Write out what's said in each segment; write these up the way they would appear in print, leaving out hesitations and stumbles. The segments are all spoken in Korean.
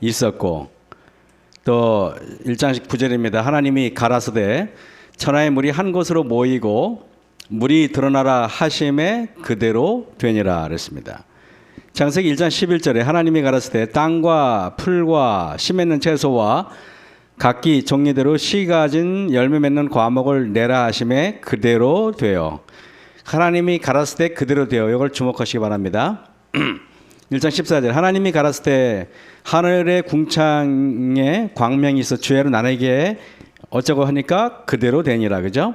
있었고, 또 1장 9절입니다. 하나님이 가라사대 천하의 물이 한 곳으로 모이고 물이 드러나라 하심에 그대로 되니라 그랬습니다. 창세기 1장 11절에 하나님이 가라사대 땅과 풀과 씨 맺는 채소와 각기 종류대로 씨 가진 열매 맺는 과목을 내라 하심에 그대로 되어. 하나님이 가라사대 때 그대로 되어. 이걸 주목하시기 바랍니다. 1장 14절 하나님이 가라사대 때 하늘의 궁창에 광명이 있어 주야로 나누게 어쩌고 하니까 그대로 되니라. 그죠?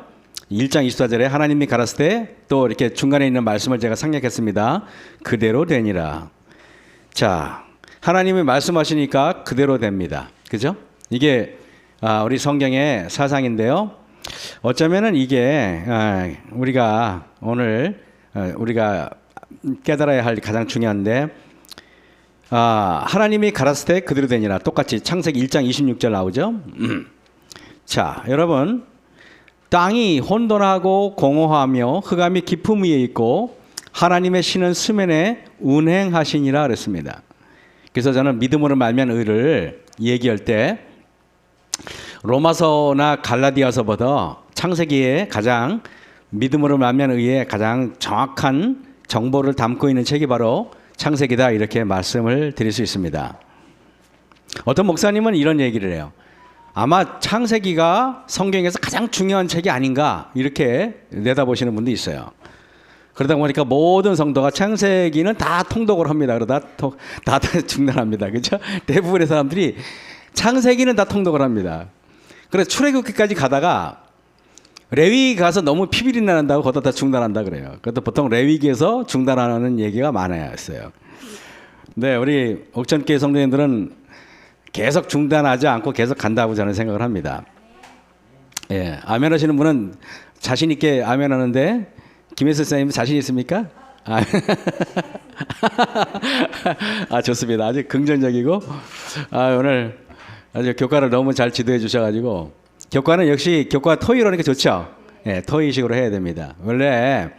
1장 24절에 하나님이 가라사대 때 또 이렇게 중간에 있는 말씀을 제가 생략했습니다. 그대로 되니라. 자, 하나님이 말씀하시니까 그대로 됩니다. 그죠? 이게 우리 성경의 사상인데요. 어쩌면은 이게 우리가 오늘 우리가 깨달아야 할 가장 중요한데, 하나님이 가라사대 그대로 되니라. 똑같이 창세기 1장 26절 나오죠. 자, 여러분, 땅이 혼돈하고 공허하며 흑암이 깊음 위에 있고 하나님의 신은 수면에 운행하시니라 그랬습니다. 그래서 저는 믿음으로 말미암은 의를 얘기할 때 로마서나 갈라디아서보다 창세기에 가장 믿음으로 말미암은 의에 가장 정확한 정보를 담고 있는 책이 바로 창세기다, 이렇게 말씀을 드릴 수 있습니다. 어떤 목사님은 이런 얘기를 해요. 아마 창세기가 성경에서 가장 중요한 책이 아닌가, 이렇게 내다보시는 분도 있어요. 그러다 보니까 모든 성도가 창세기는 다 통독을 합니다. 그러다 다 중단합니다. 그렇죠? 대부분의 사람들이 창세기는 다 통독을 합니다. 그래서 출애굽기까지 가다가 레위기 가서 너무 피비린내 난다고 거기다 다 중단한다 그래요. 그래도 보통 레위기에서 중단하는 얘기가 많았어요. 네, 우리 옥천교회 성도님들은 계속 중단하지 않고 계속 간다고 저는 생각을 합니다. 예, 아멘 하시는 분은 자신 있게 아멘 하는데, 김혜수 선생님 자신 있습니까? 좋습니다. 아주 긍정적이고, 오늘 아주 교과를 너무 잘 지도해 주셔가지고, 교과는 역시 교과 토의로 하니까 좋죠. 예, 토의식으로 해야 됩니다. 원래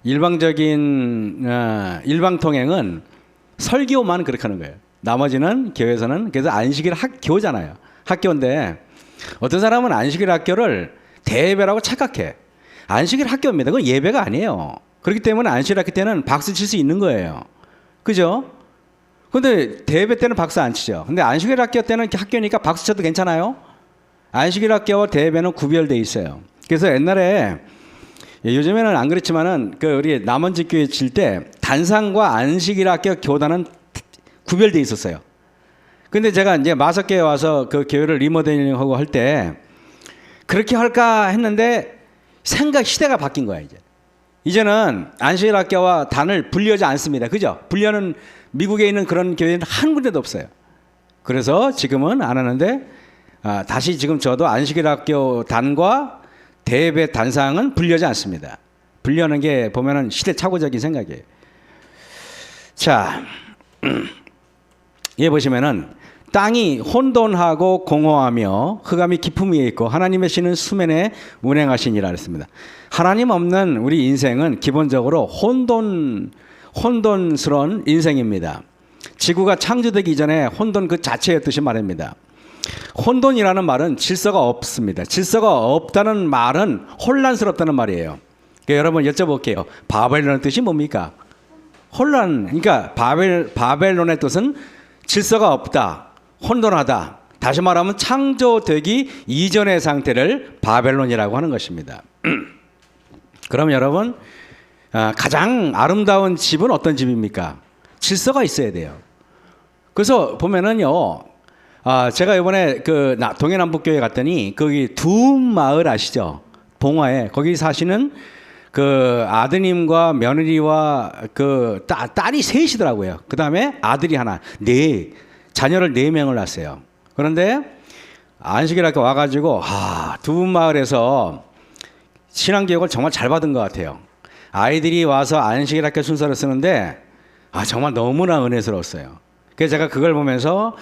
일방적인 일방통행은 설교만 그렇게 하는 거예요. 나머지는 교회에서는, 그래서 안식일 학교잖아요. 학교인데 어떤 사람은 안식일 학교를 대예배라고 착각해. 안식일 학교입니다. 그건 예배가 아니에요. 그렇기 때문에 안식일 학교 때는 박수 칠 수 있는 거예요. 그죠? 근데 대예배 때는 박수 안 치죠. 근데 안식일 학교 때는 학교니까 박수 쳐도 괜찮아요. 안식일 학교와 대예배는 구별되어 있어요. 그래서 옛날에, 요즘에는 안 그렇지만은 우리 남원지 교회 칠 때 단상과 안식일 학교 교단은 구별되어 있었어요. 근데 제가 이제 마석교회 와서 그 교회를 리모델링하고 할 때 그렇게 할까 했는데 시대가 바뀐 거야. 이제는 안식일 학교와 단을 분리하지 않습니다. 그죠? 분리하는 미국에 있는 그런 교회는 한 군데도 없어요. 그래서 지금은 안 하는데, 다시 지금 저도 안식일 학교 단과 대예배 단상은 분리하지 않습니다. 분리하는 게 보면은 시대착오적인 생각이에요. 자, 예, 보시면은 땅이 혼돈하고 공허하며 흑암이 깊음 위에 있고 하나님의 신은 수면에 운행하시니라 했습니다. 하나님 없는 우리 인생은 기본적으로 혼돈스러운 인생입니다. 지구가 창조되기 이전에 혼돈 그 자체였듯이 말입니다. 혼돈이라는 말은 질서가 없습니다. 질서가 없다는 말은 혼란스럽다는 말이에요. 그러니까 여러분 여쭤볼게요. 바벨론의 뜻이 뭡니까? 혼란. 그러니까 바벨론의 뜻은 질서가 없다, 혼돈하다. 다시 말하면 창조되기 이전의 상태를 바벨론이라고 하는 것입니다. 그럼 여러분, 가장 아름다운 집은 어떤 집입니까? 질서가 있어야 돼요. 그래서 보면은요, 제가 이번에 동해남북교회 갔더니 거기 두마을 아시죠? 봉화에 거기 사시는 아드님과 며느리와 딸이 셋이더라고요. 그 다음에 아들이 하나, 자녀를 4명을 낳았어요. 그런데 안식일 학교 와가지고, 두마을에서 신앙교육을 정말 잘 받은 것 같아요. 아이들이 와서 안식일 학교 순서를 쓰는데, 정말 너무나 은혜스러웠어요. 그래서 제가 그걸 보면서,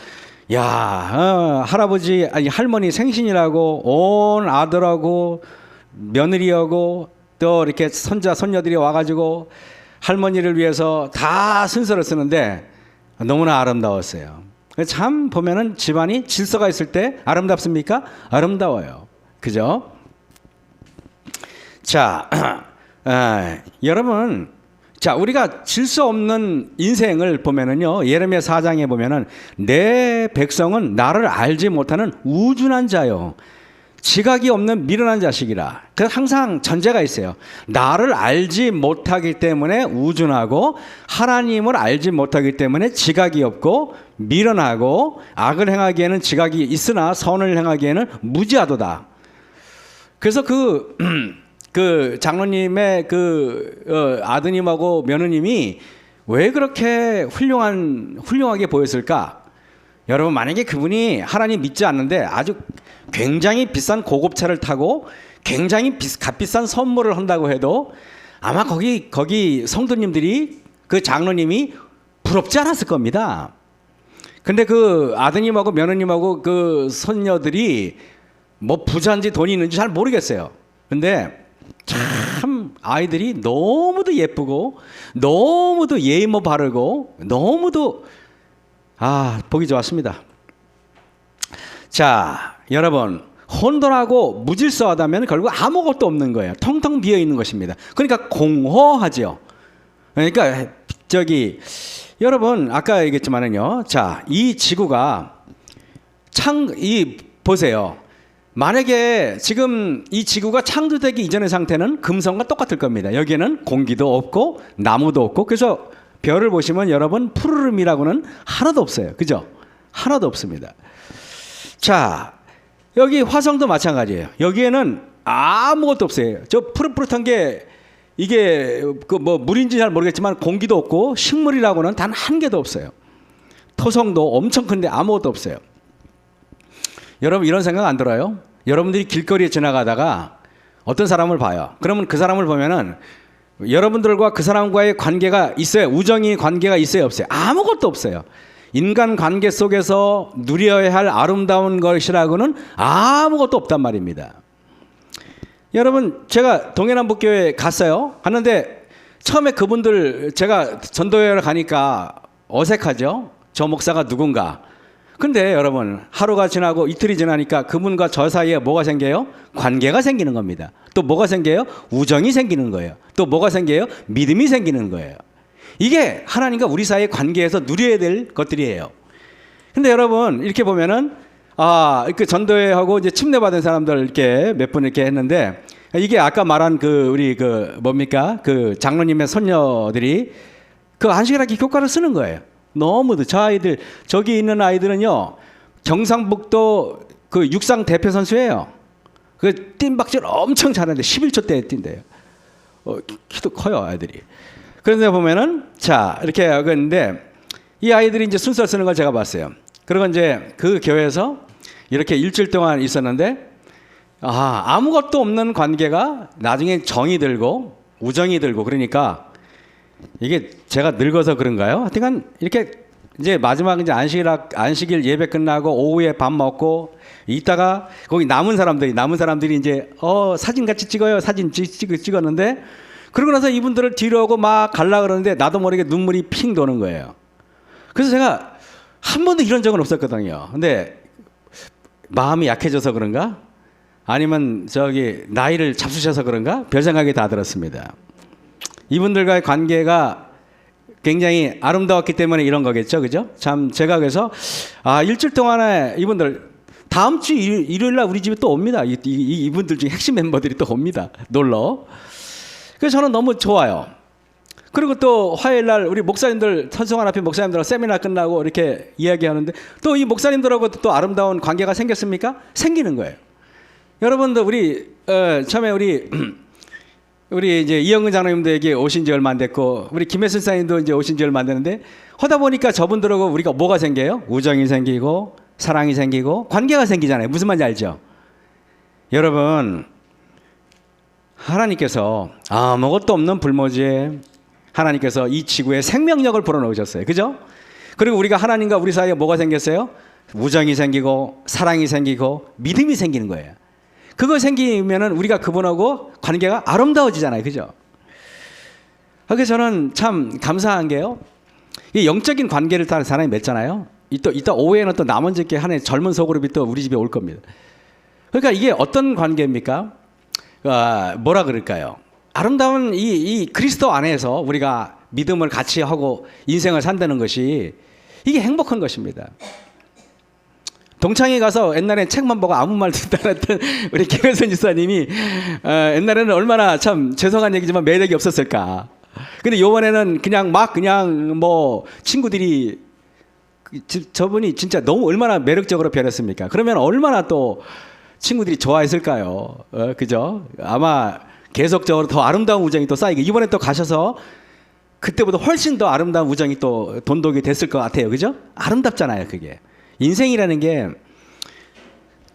할머니 생신이라고 온 아들하고 며느리하고 또 이렇게 손녀들이 와가지고 할머니를 위해서 다 순서를 쓰는데 너무나 아름다웠어요. 참 보면은 집안이 질서가 있을 때 아름답습니까? 아름다워요. 그죠? 자, 여러분, 자, 우리가 질서 없는 인생을 보면은요, 예레미야 4장에 보면은 내 백성은 나를 알지 못하는 우둔한 자요. 지각이 없는 미련한 자식이라. 그래서 항상 전제가 있어요. 나를 알지 못하기 때문에 우둔하고 하나님을 알지 못하기 때문에 지각이 없고 미련하고 악을 행하기에는 지각이 있으나 선을 행하기에는 무지하도다. 그래서 그 장로님의 아드님하고 며느님이 왜 그렇게 훌륭하게 보였을까? 여러분, 만약에 그분이 하나님 믿지 않는데 아주 굉장히 비싼 고급차를 타고 굉장히 값비싼 선물을 한다고 해도 아마 거기 성도님들이 그 장로님이 부럽지 않았을 겁니다. 근데 그 아드님하고 며느님하고 그 손녀들이 뭐 부자인지 돈이 있는지 잘 모르겠어요. 근데 참 아이들이 너무도 예쁘고 너무도 예의모 바르고 너무도 보기 좋았습니다. 자, 여러분, 혼돈하고 무질서하다면 결국 아무것도 없는 거예요. 텅텅 비어 있는 것입니다. 그러니까 공허하죠. 그러니까 여러분 아까 얘기했지만은요. 자, 이 지구가 보세요. 만약에 지금 이 지구가 창조되기 이전의 상태는 금성과 똑같을 겁니다. 여기에는 공기도 없고 나무도 없고, 그래서 별을 보시면 여러분 푸르름이라고는 하나도 없어요. 그죠? 하나도 없습니다. 자, 여기 화성도 마찬가지예요. 여기에는 아무것도 없어요. 저 푸릇푸릇한 게 이게 뭐 물인지 잘 모르겠지만 공기도 없고 식물이라고는 단 한 개도 없어요. 토성도 엄청 큰데 아무것도 없어요. 여러분, 이런 생각 안 들어요? 여러분들이 길거리에 지나가다가 어떤 사람을 봐요. 그러면 그 사람을 보면은 여러분들과 그 사람과의 관계가 있어요? 우정이 관계가 있어요? 없어요? 아무것도 없어요. 인간 관계 속에서 누려야 할 아름다운 것이라고는 아무것도 없단 말입니다. 여러분, 제가 동해남북교회 갔는데 처음에 그분들 제가 전도회를 가니까 어색하죠? 저 목사가 누군가. 근데 여러분, 하루가 지나고 이틀이 지나니까 그분과 저 사이에 뭐가 생겨요? 관계가 생기는 겁니다. 또 뭐가 생겨요? 우정이 생기는 거예요. 또 뭐가 생겨요? 믿음이 생기는 거예요. 이게 하나님과 우리 사이의 관계에서 누려야 될 것들이에요. 근데 여러분, 이렇게 보면은 이렇게 전도회하고 이제 침례받은 사람들 이렇게 몇 분 이렇게 했는데, 이게 아까 말한 우리 그 장로님의 손녀들이 그 안식일학기 교과를 쓰는 거예요. 너무도 저기 있는 아이들은요, 경상북도 그 육상 대표 선수예요. 그 뜀박질 엄청 잘하는데 11초 때 뛴대요. 키도 커요, 아이들이. 그런데 보면은 자, 이렇게 하는데 이 아이들이 이제 순서를 쓰는 걸 제가 봤어요. 그리고 이제 그 교회에서 이렇게 일주일 동안 있었는데 아무것도 없는 관계가 나중에 정이 들고 우정이 들고, 그러니까 이게 제가 늙어서 그런가요? 하여튼 이렇게 이제 마지막 이제 안식일 예배 끝나고 오후에 밥 먹고 이따가 거기 남은 사람들이 이제 사진 같이 찍어요. 사진 찍었는데, 그러고 나서 이분들을 뒤로 하고 막 갈라 그러는데 나도 모르게 눈물이 핑 도는 거예요. 그래서 제가 한 번도 이런 적은 없었거든요. 근데 마음이 약해져서 그런가? 아니면 나이를 잡수셔서 그런가? 별 생각이 다 들었습니다. 이분들과의 관계가 굉장히 아름다웠기 때문에 이런 거겠죠, 그죠? 참, 제가 그래서 일주일 동안에 이분들 다음 주 일요일 날 우리 집에 또 옵니다. 이분들 중에 핵심 멤버들이 또 옵니다, 놀러. 그래서 저는 너무 좋아요. 그리고 또 화요일 날 우리 목사님들, 선성환 앞에 목사님들하고 세미나 끝나고 이렇게 이야기하는데 또 이 목사님들하고 또 아름다운 관계가 생겼습니까? 생기는 거예요. 여러분들, 처음에 우리 이제 이영근 장로님도 여기 오신 지 얼마 안 됐고, 우리 김혜순 사님도 이제 오신 지 얼마 안 됐는데, 하다 보니까 저분들하고 우리가 뭐가 생겨요? 우정이 생기고 사랑이 생기고 관계가 생기잖아요. 무슨 말인지 알죠? 여러분, 하나님께서 아무것도 없는 불모지에 하나님께서 이 지구에 생명력을 불어넣으셨어요. 그죠? 그리고 우리가 하나님과 우리 사이에 뭐가 생겼어요? 우정이 생기고 사랑이 생기고 믿음이 생기는 거예요. 그거 생기면은 우리가 그분하고 관계가 아름다워지잖아요. 그죠? 그래서 저는 참 감사한 게요, 이 영적인 관계를 따라 사람이 맺잖아요. 이따 오후에는 또 남원집회 한해 젊은 소그룹이 또 우리 집에 올 겁니다. 그러니까 이게 어떤 관계입니까? 뭐라 그럴까요? 아름다운 이 그리스도 안에서 우리가 믿음을 같이 하고 인생을 산다는 것이 이게 행복한 것입니다. 동창회 가서 옛날에 책만 보고 아무 말 듣지 않았던 우리 김혜선 지사님이 옛날에는 얼마나 참 죄송한 얘기지만 매력이 없었을까. 근데 요번에는 그냥 뭐 친구들이 저분이 진짜 너무 얼마나 매력적으로 변했습니까? 그러면 얼마나 또 친구들이 좋아했을까요? 그죠? 아마 계속적으로 더 아름다운 우정이 또 쌓이게 이번에 또 가셔서 그때보다 훨씬 더 아름다운 우정이 또 돈독이 됐을 것 같아요. 그죠? 아름답잖아요, 그게. 인생이라는 게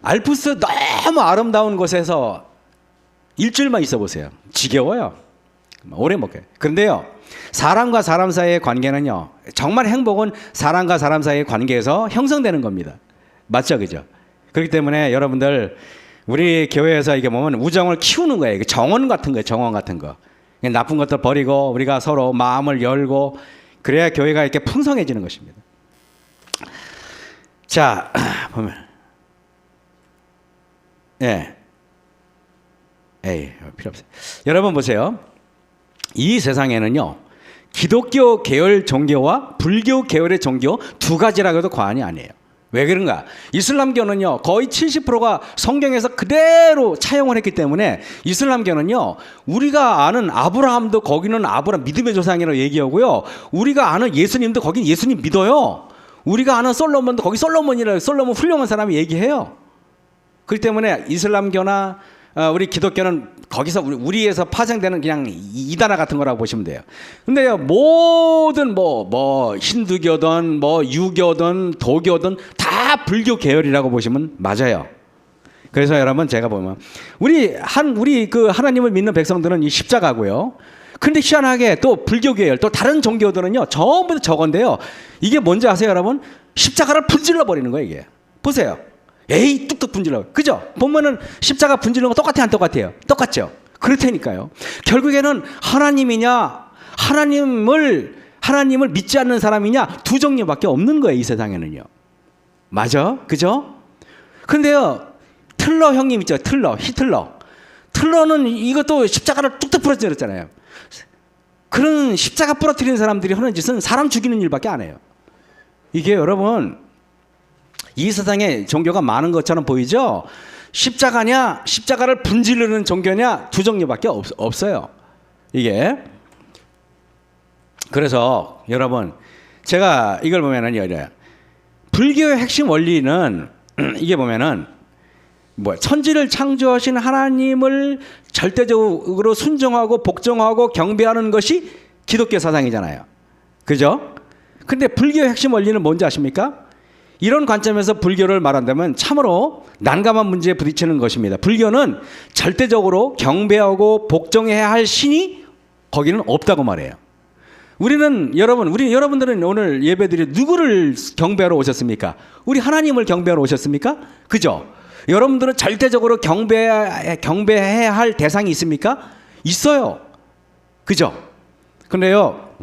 알프스 너무 아름다운 곳에서 일주일만 있어 보세요. 지겨워요. 오래 못 가요. 그런데요, 사람과 사람 사이의 관계는요, 정말 행복은 사람과 사람 사이의 관계에서 형성되는 겁니다. 맞죠, 그죠? 그렇기 때문에 여러분들 우리 교회에서 이게 보면 우정을 키우는 거예요. 정원 같은 거예요, 정원 같은 거. 나쁜 것들 버리고 우리가 서로 마음을 열고 그래야 교회가 이렇게 풍성해지는 것입니다. 자, 보면 필요 없어요. 여러분 보세요. 이 세상에는요, 기독교 계열 종교와 불교 계열의 종교 두 가지라고 해도 과언이 아니에요. 왜 그런가? 이슬람교는요, 거의 70%가 성경에서 그대로 차용을 했기 때문에 이슬람교는요, 우리가 아는 아브라함도 거기는 아브라함 믿음의 조상이라고 얘기하고요, 우리가 아는 예수님도 거긴 예수님 믿어요. 우리가 아는 솔로몬도 거기 솔로몬이라고, 솔로몬 훌륭한 사람이 얘기해요. 그렇기 때문에 이슬람교나 우리 기독교는 거기서 우리에서 파생되는 그냥 이단화 같은 거라고 보시면 돼요. 근데요, 모든 뭐 힌두교든 뭐 유교든 도교든 다 불교 계열이라고 보시면 맞아요. 그래서 여러분 제가 보면 우리 그 하나님을 믿는 백성들은 이 십자가고요. 근데 희한하게 또 불교 계열 또 다른 종교들은요, 전부 다 저건데요. 이게 뭔지 아세요, 여러분? 십자가를 분질러 버리는 거예요, 이게. 보세요. 에이, 뚝뚝 분질러. 그죠? 보면은 십자가 분질러는 거 똑같아요, 안 똑같아요? 똑같죠? 그렇다니까요. 결국에는 하나님이냐, 하나님을 믿지 않는 사람이냐, 두 종류밖에 없는 거예요, 이 세상에는요. 맞아? 그죠? 근데요, 틀러 형님 있죠? 히틀러. 틀러는 이것도 십자가를 뚝뚝 부러뜨렸잖아요. 그런 십자가 부러뜨리는 사람들이 하는 짓은 사람 죽이는 일밖에 안 해요. 이게 여러분, 이 세상에 종교가 많은 것처럼 보이죠? 십자가냐, 십자가를 분질르는 종교냐, 두 종류밖에 없어요. 이게. 그래서 여러분, 제가 이걸 보면은요, 불교의 핵심 원리는 이게 보면은 천지를 창조하신 하나님을 절대적으로 순종하고 복종하고 경배하는 것이 기독교 사상이잖아요. 그죠? 근데 불교의 핵심 원리는 뭔지 아십니까? 이런 관점에서 불교를 말한다면 참으로 난감한 문제에 부딪히는 것입니다. 불교는 절대적으로 경배하고 복종해야 할 신이 거기는 없다고 말해요. 여러분들은 오늘 예배드리 누구를 경배하러 오셨습니까? 우리 하나님을 경배하러 오셨습니까? 그죠? 여러분들은 절대적으로 경배해야 할 대상이 있습니까? 있어요. 그죠? 근데요,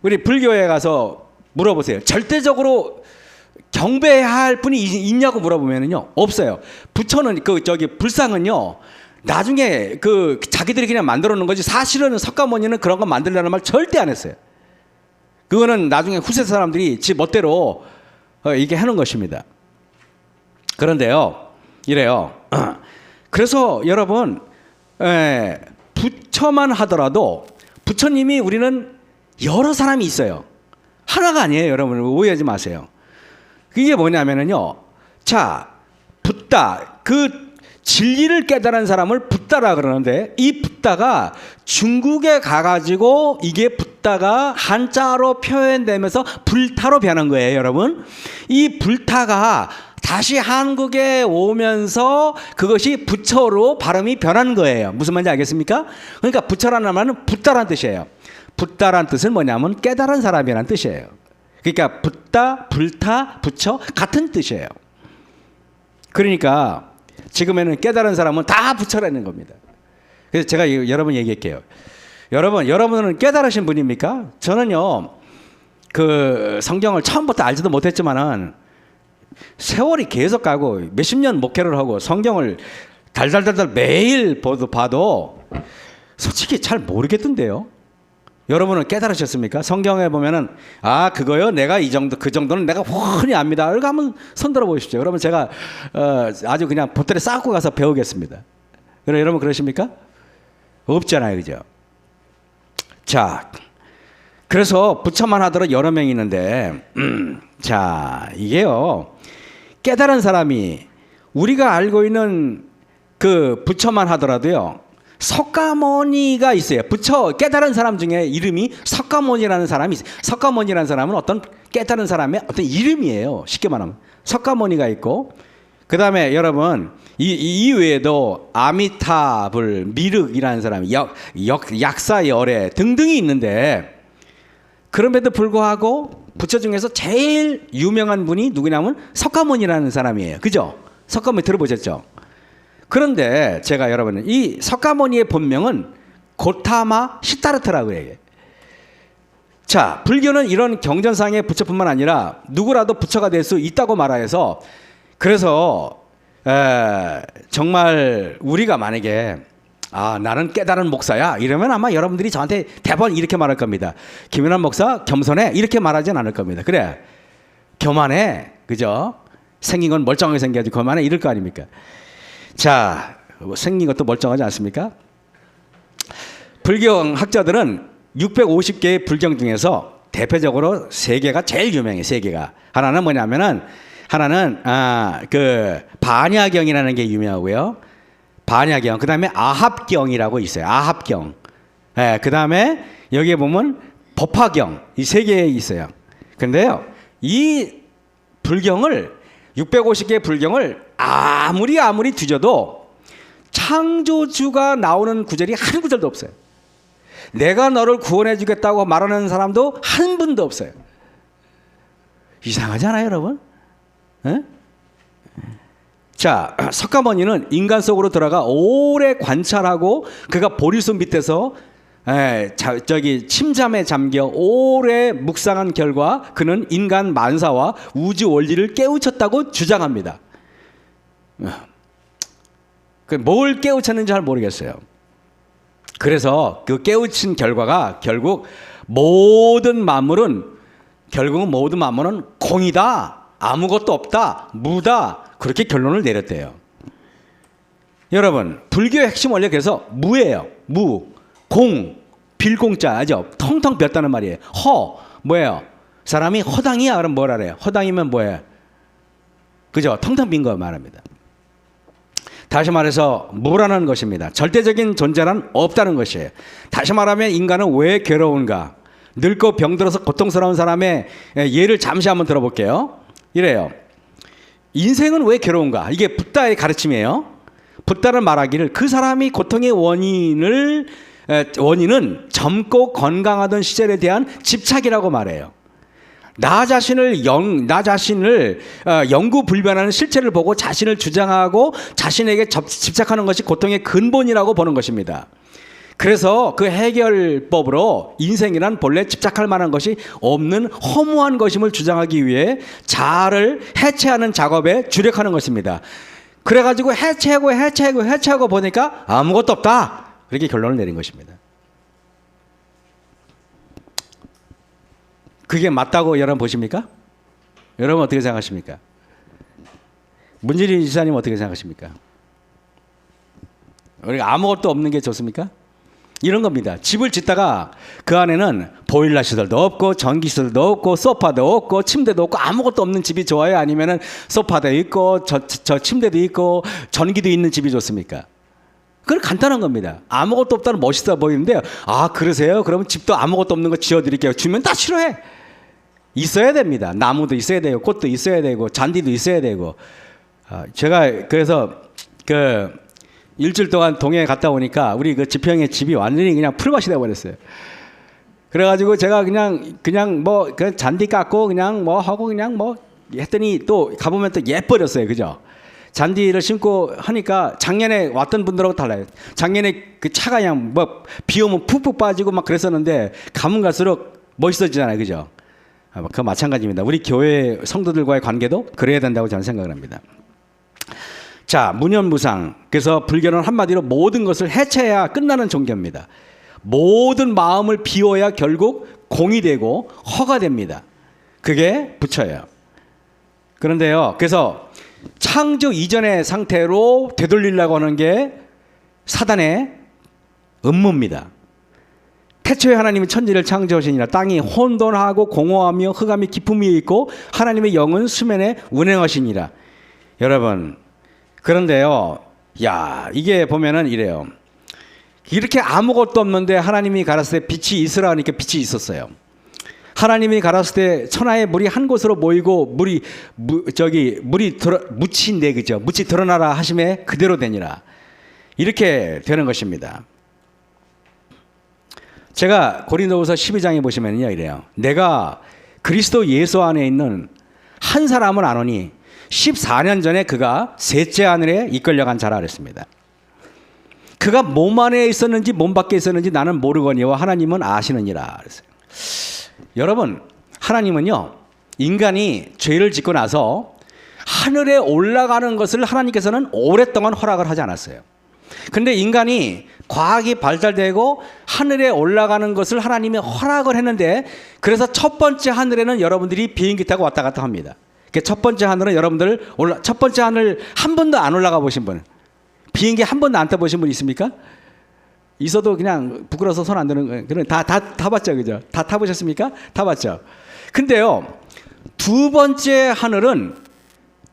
우리 불교에 가서 물어보세요. 절대적으로 경배해야 할 분이 있냐고 물어보면요, 없어요. 부처는 불상은요, 나중에 자기들이 그냥 만들어 놓은 거지, 사실은 석가모니는 그런 거 만들려는 말 절대 안 했어요. 그거는 나중에 후세 사람들이 지 멋대로 이게 하는 것입니다. 그런데요, 이래요. 그래서 여러분, 부처만 하더라도 부처님이 우리는 여러 사람이 있어요. 하나가 아니에요, 여러분. 오해하지 마세요. 그게 뭐냐면은요, 자, 붓다, 그 진리를 깨달은 사람을 붓다라 그러는데, 이 붓다가 중국에 가가지고 이게 붓다가 한자로 표현되면서 불타로 변한 거예요, 여러분. 이 불타가 다시 한국에 오면서 그것이 부처로 발음이 변한 거예요. 무슨 말인지 알겠습니까? 그러니까 부처라는 말은 붓다라는 뜻이에요. 붓다라는 뜻은 뭐냐면 깨달은 사람이라는 뜻이에요. 그러니까 붓다, 불타, 부처 같은 뜻이에요. 그러니까 지금에는 깨달은 사람은 다 부처라는 겁니다. 그래서 제가 여러분 얘기할게요. 여러분은 깨달으신 분입니까? 저는요, 그 성경을 처음부터 알지도 못했지만은 세월이 계속 가고 몇십 년 목회를 하고 성경을 달달달달 매일 봐도 솔직히 잘 모르겠던데요. 여러분은 깨달으셨습니까? 성경에 보면은 아 그거요 내가 이 정도 그 정도는 내가 훤히 압니다. 이거 한번 손 들어 보십시오. 여러분 제가 아주 그냥 보따리 싸고 가서 배우겠습니다. 여러분 그러십니까? 없잖아요, 그죠? 자, 그래서 부처만 하더라도 여러 명이 있는데, 자 이게요 깨달은 사람이 우리가 알고 있는 그 부처만 하더라도요. 석가모니가 있어요. 부처 깨달은 사람 중에 이름이 석가모니라는 사람이 있어요. 석가모니라는 사람은 어떤 깨달은 사람의 어떤 이름이에요. 쉽게 말하면 석가모니가 있고 그 다음에 여러분 이 외에도 아미타불, 미륵이라는 사람이 약사열애 등등이 있는데 그럼에도 불구하고 부처 중에서 제일 유명한 분이 누구냐면 석가모니라는 사람이에요. 그죠? 석가모니 들어보셨죠? 그런데 제가 여러분 이 석가모니의 본명은 고타마 시타르트라고 해요. 자, 불교는 이런 경전상의 부처뿐만 아니라 누구라도 부처가 될 수 있다고 말하여서 그래서 정말 우리가 만약에 아 나는 깨달은 목사야 이러면 아마 여러분들이 저한테 대번 이렇게 말할 겁니다. 김연한 목사 겸손해 이렇게 말하진 않을 겁니다. 그래 교만해 그죠? 생긴 건 멀쩡하게 생겨야지 교만해 이럴 거 아닙니까? 자, 생긴 것도 멀쩡하지 않습니까? 불교 학자들은 650개의 불경 중에서 대표적으로 세 개가 제일 유명해요. 세 개가 하나는 뭐냐면은 하나는 그 반야경이라는 게 유명하고요. 반야경. 그다음에 아합경이라고 있어요. 아합경. 예, 그다음에 여기에 보면 법화경. 이 세 개 있어요. 근데요. 이 불경을 650개의 불경을 아무리 뒤져도 창조주가 나오는 구절이 한 구절도 없어요. 내가 너를 구원해 주겠다고 말하는 사람도 한 분도 없어요. 이상하지 않아요, 여러분? 에? 자, 석가모니는 인간 속으로 들어가 오래 관찰하고 그가 보리수 밑에서 침잠에 잠겨 오래 묵상한 결과 그는 인간 만사와 우주 원리를 깨우쳤다고 주장합니다. 뭘 깨우쳤는지 잘 모르겠어요. 그래서 그 깨우친 결과가 결국은 모든 만물은 공이다, 아무것도 없다, 무다 그렇게 결론을 내렸대요. 여러분 불교의 핵심 원리 그래서 무예요. 무, 공, 빌공자 아죠? 텅텅 비었다는 말이에요. 허 뭐예요? 사람이 허당이야 그럼 뭐라 그래요? 허당이면 뭐예요? 그죠? 텅텅 빈 거 말합니다. 다시 말해서 무라는 것입니다. 절대적인 존재는 없다는 것이에요. 다시 말하면 인간은 왜 괴로운가? 늙고 병들어서 고통스러운 사람의 예를 잠시 한번 들어볼게요. 이래요. 인생은 왜 괴로운가? 이게 붓다의 가르침이에요. 붓다는 말하기를 그 사람이 고통의 원인은 젊고 건강하던 시절에 대한 집착이라고 말해요. 나 자신을 영구불변하는 실체를 보고 자신을 주장하고 자신에게 집착하는 것이 고통의 근본이라고 보는 것입니다. 그래서 그 해결법으로 인생이란 본래 집착할 만한 것이 없는 허무한 것임을 주장하기 위해 자아를 해체하는 작업에 주력하는 것입니다. 그래가지고 해체하고 보니까 아무것도 없다. 그렇게 결론을 내린 것입니다. 그게 맞다고 여러분 보십니까? 여러분 어떻게 생각하십니까? 문진리 지사님 어떻게 생각하십니까? 우리가 아무것도 없는 게 좋습니까? 이런 겁니다. 집을 짓다가 그 안에는 보일러 시설도 없고 전기 시설도 없고 소파도 없고 침대도 없고 아무것도 없는 집이 좋아요? 아니면은 소파도 있고 저 침대도 있고 전기도 있는 집이 좋습니까? 그건 간단한 겁니다. 아무것도 없다는 멋있어 보이는데 아 그러세요? 그러면 집도 아무것도 없는 거 지어드릴게요. 주면 다 싫어해. 있어야 됩니다. 나무도 있어야 되고 꽃도 있어야 되고 잔디도 있어야 되고 제가 그래서 그 일주일 동안 동해에 갔다 오니까 우리 그 지평의 집이 완전히 그냥 풀밭이 되어버렸어요. 그래가지고 제가 그냥 뭐 그 잔디 깎고 그냥 뭐 하고 그냥 뭐 했더니 또 가보면 또 예뻐졌어요. 그죠? 잔디를 심고 하니까 작년에 왔던 분들하고 달라요. 작년에 그 차가 그냥 뭐 비 오면 푹푹 빠지고 막 그랬었는데 가면 갈수록 멋있어지잖아요. 그죠? 그 마찬가지입니다. 우리 교회 성도들과의 관계도 그래야 된다고 저는 생각을 합니다. 자, 무념무상. 그래서 불교는 한마디로 모든 것을 해체해야 끝나는 종교입니다. 모든 마음을 비워야 결국 공이 되고 허가 됩니다. 그게 부처예요. 그런데요, 그래서 창조 이전의 상태로 되돌리려고 하는 게 사단의 음모입니다. 태초에 하나님이 천지를 창조하시니라. 땅이 혼돈하고 공허하며 흑암이 깊음 위에 있고 하나님의 영은 수면에 운행하시니라. 여러분, 그런데요, 야, 이게 보면은 이래요. 이렇게 아무것도 없는데 하나님이 가라사대 빛이 있으라 하니까 빛이 있었어요. 하나님이 가라사대 때 천하의 물이 한 곳으로 모이고 물이 묻힌데, 그죠? 묻이 드러나라 하심에 그대로 되니라. 이렇게 되는 것입니다. 제가 고린도후서 12장에 보시면요, 이래요. 내가 그리스도 예수 안에 있는 한 사람은 아노니 14년 전에 그가 셋째 하늘에 이끌려간 자라 그랬습니다. 그가 몸 안에 있었는지 몸 밖에 있었는지 나는 모르거니와 하나님은 아시느니라 그랬어요. 여러분, 하나님은요, 인간이 죄를 짓고 나서 하늘에 올라가는 것을 하나님께서는 오랫동안 허락을 하지 않았어요. 근데 인간이 과학이 발달되고 하늘에 올라가는 것을 하나님이 허락을 했는데, 그래서 첫 번째 하늘에는 여러분들이 비행기 타고 왔다 갔다 합니다. 첫 번째 하늘은 여러분들 첫 번째 하늘 한 번도 안 올라가 보신 분, 비행기 한 번도 안 타보신 분 있습니까? 있어도 그냥 부끄러워서 손 안 드는 거예요. 그럼 다 타봤죠, 그죠? 다 타보셨습니까? 타봤죠. 근데요, 두 번째 하늘은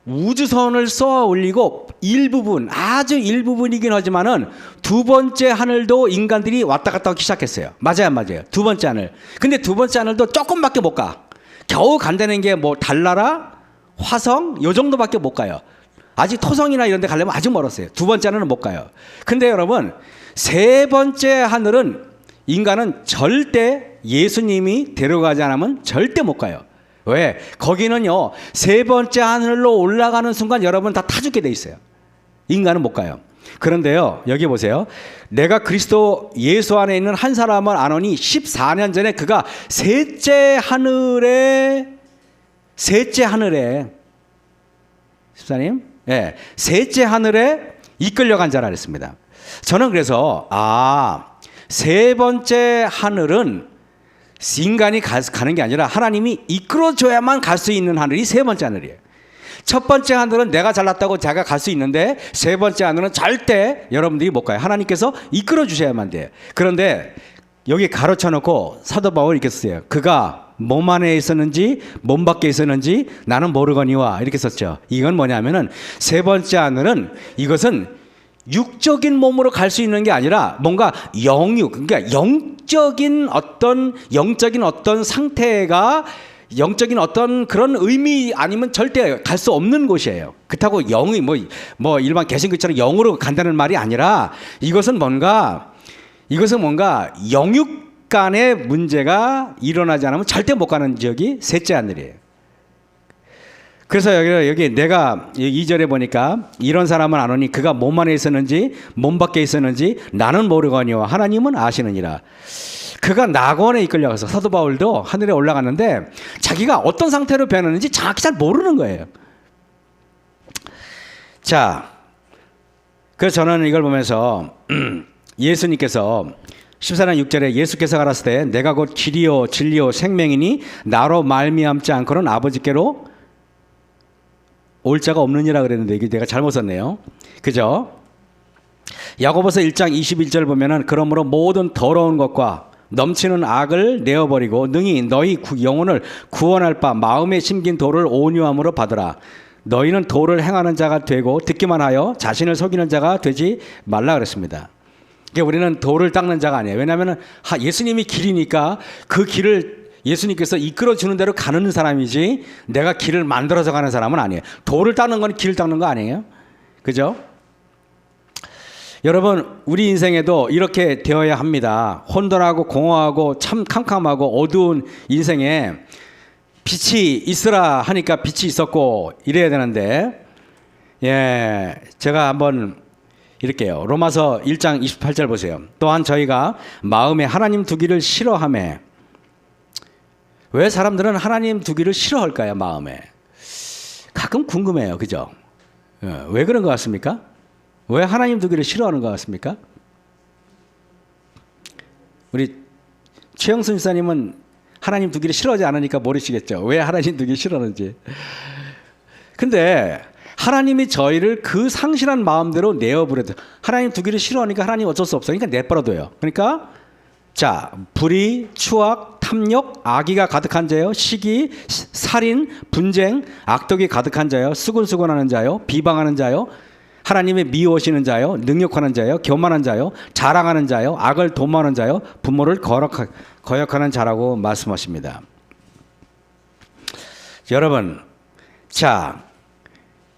우주선을 쏘아 올리고 일부분, 아주 일부분이긴 하지만은 두 번째 하늘도 인간들이 왔다 갔다 하기 시작했어요. 맞아요, 맞아요. 두 번째 하늘. 근데 두 번째 하늘도 조금밖에 못 가. 겨우 간다는 게 뭐 달나라, 화성 요 정도밖에 못 가요. 아직 토성이나 이런 데 가려면 아주 멀었어요. 두 번째 하늘은 못 가요. 근데 여러분, 세 번째 하늘은 인간은 절대 예수님이 데려가지 않으면 절대 못 가요. 왜? 거기는요, 세 번째 하늘로 올라가는 순간 여러분 다 타 죽게 돼 있어요. 인간은 못 가요. 그런데요, 여기 보세요. 내가 그리스도 예수 안에 있는 한 사람을 아노니 14년 전에 그가 셋째 하늘에 집사님, 예, 셋째 하늘에 이끌려간 자라 그랬습니다. 저는 그래서 세 번째 하늘은 인간이 가는 게 아니라 하나님이 이끌어줘야만 갈 수 있는 하늘이 세 번째 하늘이에요. 첫 번째 하늘은 내가 잘났다고 제가 갈 수 있는데, 세 번째 하늘은 절대 여러분들이 못 가요. 하나님께서 이끌어 주셔야만 돼요. 그런데 여기 가로쳐 놓고 사도 바울이 이렇게 썼어요. 그가 몸 안에 있었는지 몸 밖에 있었는지 나는 모르거니와, 이렇게 썼죠. 이건 뭐냐면은 세 번째 하늘은 이것은 육적인 몸으로 갈 수 있는 게 아니라 뭔가 그러니까 영적인 어떤 상태가, 영적인 어떤 그런 의미 아니면 절대 갈 수 없는 곳이에요. 그렇다고 영이 뭐 일반 개신교처럼 영으로 간다는 말이 아니라, 이것은 뭔가 영육 간의 문제가 일어나지 않으면 절대 못 가는 지역이 셋째 하늘이에요. 그래서 여기 내가 2절에 보니까 이런 사람은 아노니 그가 몸 안에 있었는지 몸 밖에 있었는지 나는 모르거니와 하나님은 아시느니라. 그가 낙원에 이끌려가서, 사도 바울도 하늘에 올라갔는데 자기가 어떤 상태로 변했는지 정확히 잘 모르는 거예요. 자, 그래서 저는 이걸 보면서 예수님께서 14장 6절에 예수께서 가라사대 내가 곧 길이요 진리요 생명이니 나로 말미암지 않고는 아버지께로 올 자가 없느니라 그랬는데, 이게 내가 잘못 썼네요. 그죠? 야고보서 1장 21절 보면은 그러므로 모든 더러운 것과 넘치는 악을 내어버리고 능히 너희 영혼을 구원할 바 마음에 심긴 도를 온유함으로 받으라. 너희는 도를 행하는 자가 되고 듣기만 하여 자신을 속이는 자가 되지 말라 그랬습니다. 우리는 도를 닦는 자가 아니에요. 왜냐하면 예수님이 길이니까 그 길을 예수님께서 이끌어주는 대로 가는 사람이지, 내가 길을 만들어서 가는 사람은 아니에요. 도를 닦는 건 길을 닦는 거 아니에요? 그죠? 여러분, 우리 인생에도 이렇게 되어야 합니다. 혼돈하고 공허하고 참 캄캄하고 어두운 인생에 빛이 있으라 하니까 빛이 있었고 이래야 되는데, 예, 제가 한번 이렇게요. 로마서 1장 28절 보세요. 또한 저희가 마음에 하나님 두기를 싫어하며, 왜 사람들은 하나님 두기를 싫어할까요, 마음에? 가끔 궁금해요, 그죠? 왜 그런 것 같습니까? 왜 하나님 두기를 싫어하는 것 같습니까? 우리 최영순 지사님은 하나님 두기를 싫어하지 않으니까 모르시겠죠. 왜 하나님 두기 싫어하는지. 근데 하나님이 저희를 그 상실한 마음대로 내어버려도 하나님 두기를 싫어하니까 하나님 어쩔 수 없어요. 그러니까 내버려둬요. 그러니까 자, 불의, 추악, 탐욕, 악의가 가득한 자요, 시기, 살인, 분쟁, 악독이 가득한 자요, 수군수군하는 자요, 비방하는 자요, 하나님의 미워하시는 자요, 능욕하는 자요, 교만한 자요, 자랑하는 자요, 악을 도모하는 자요, 부모를 거역하는 자라고 말씀하십니다. 여러분, 자,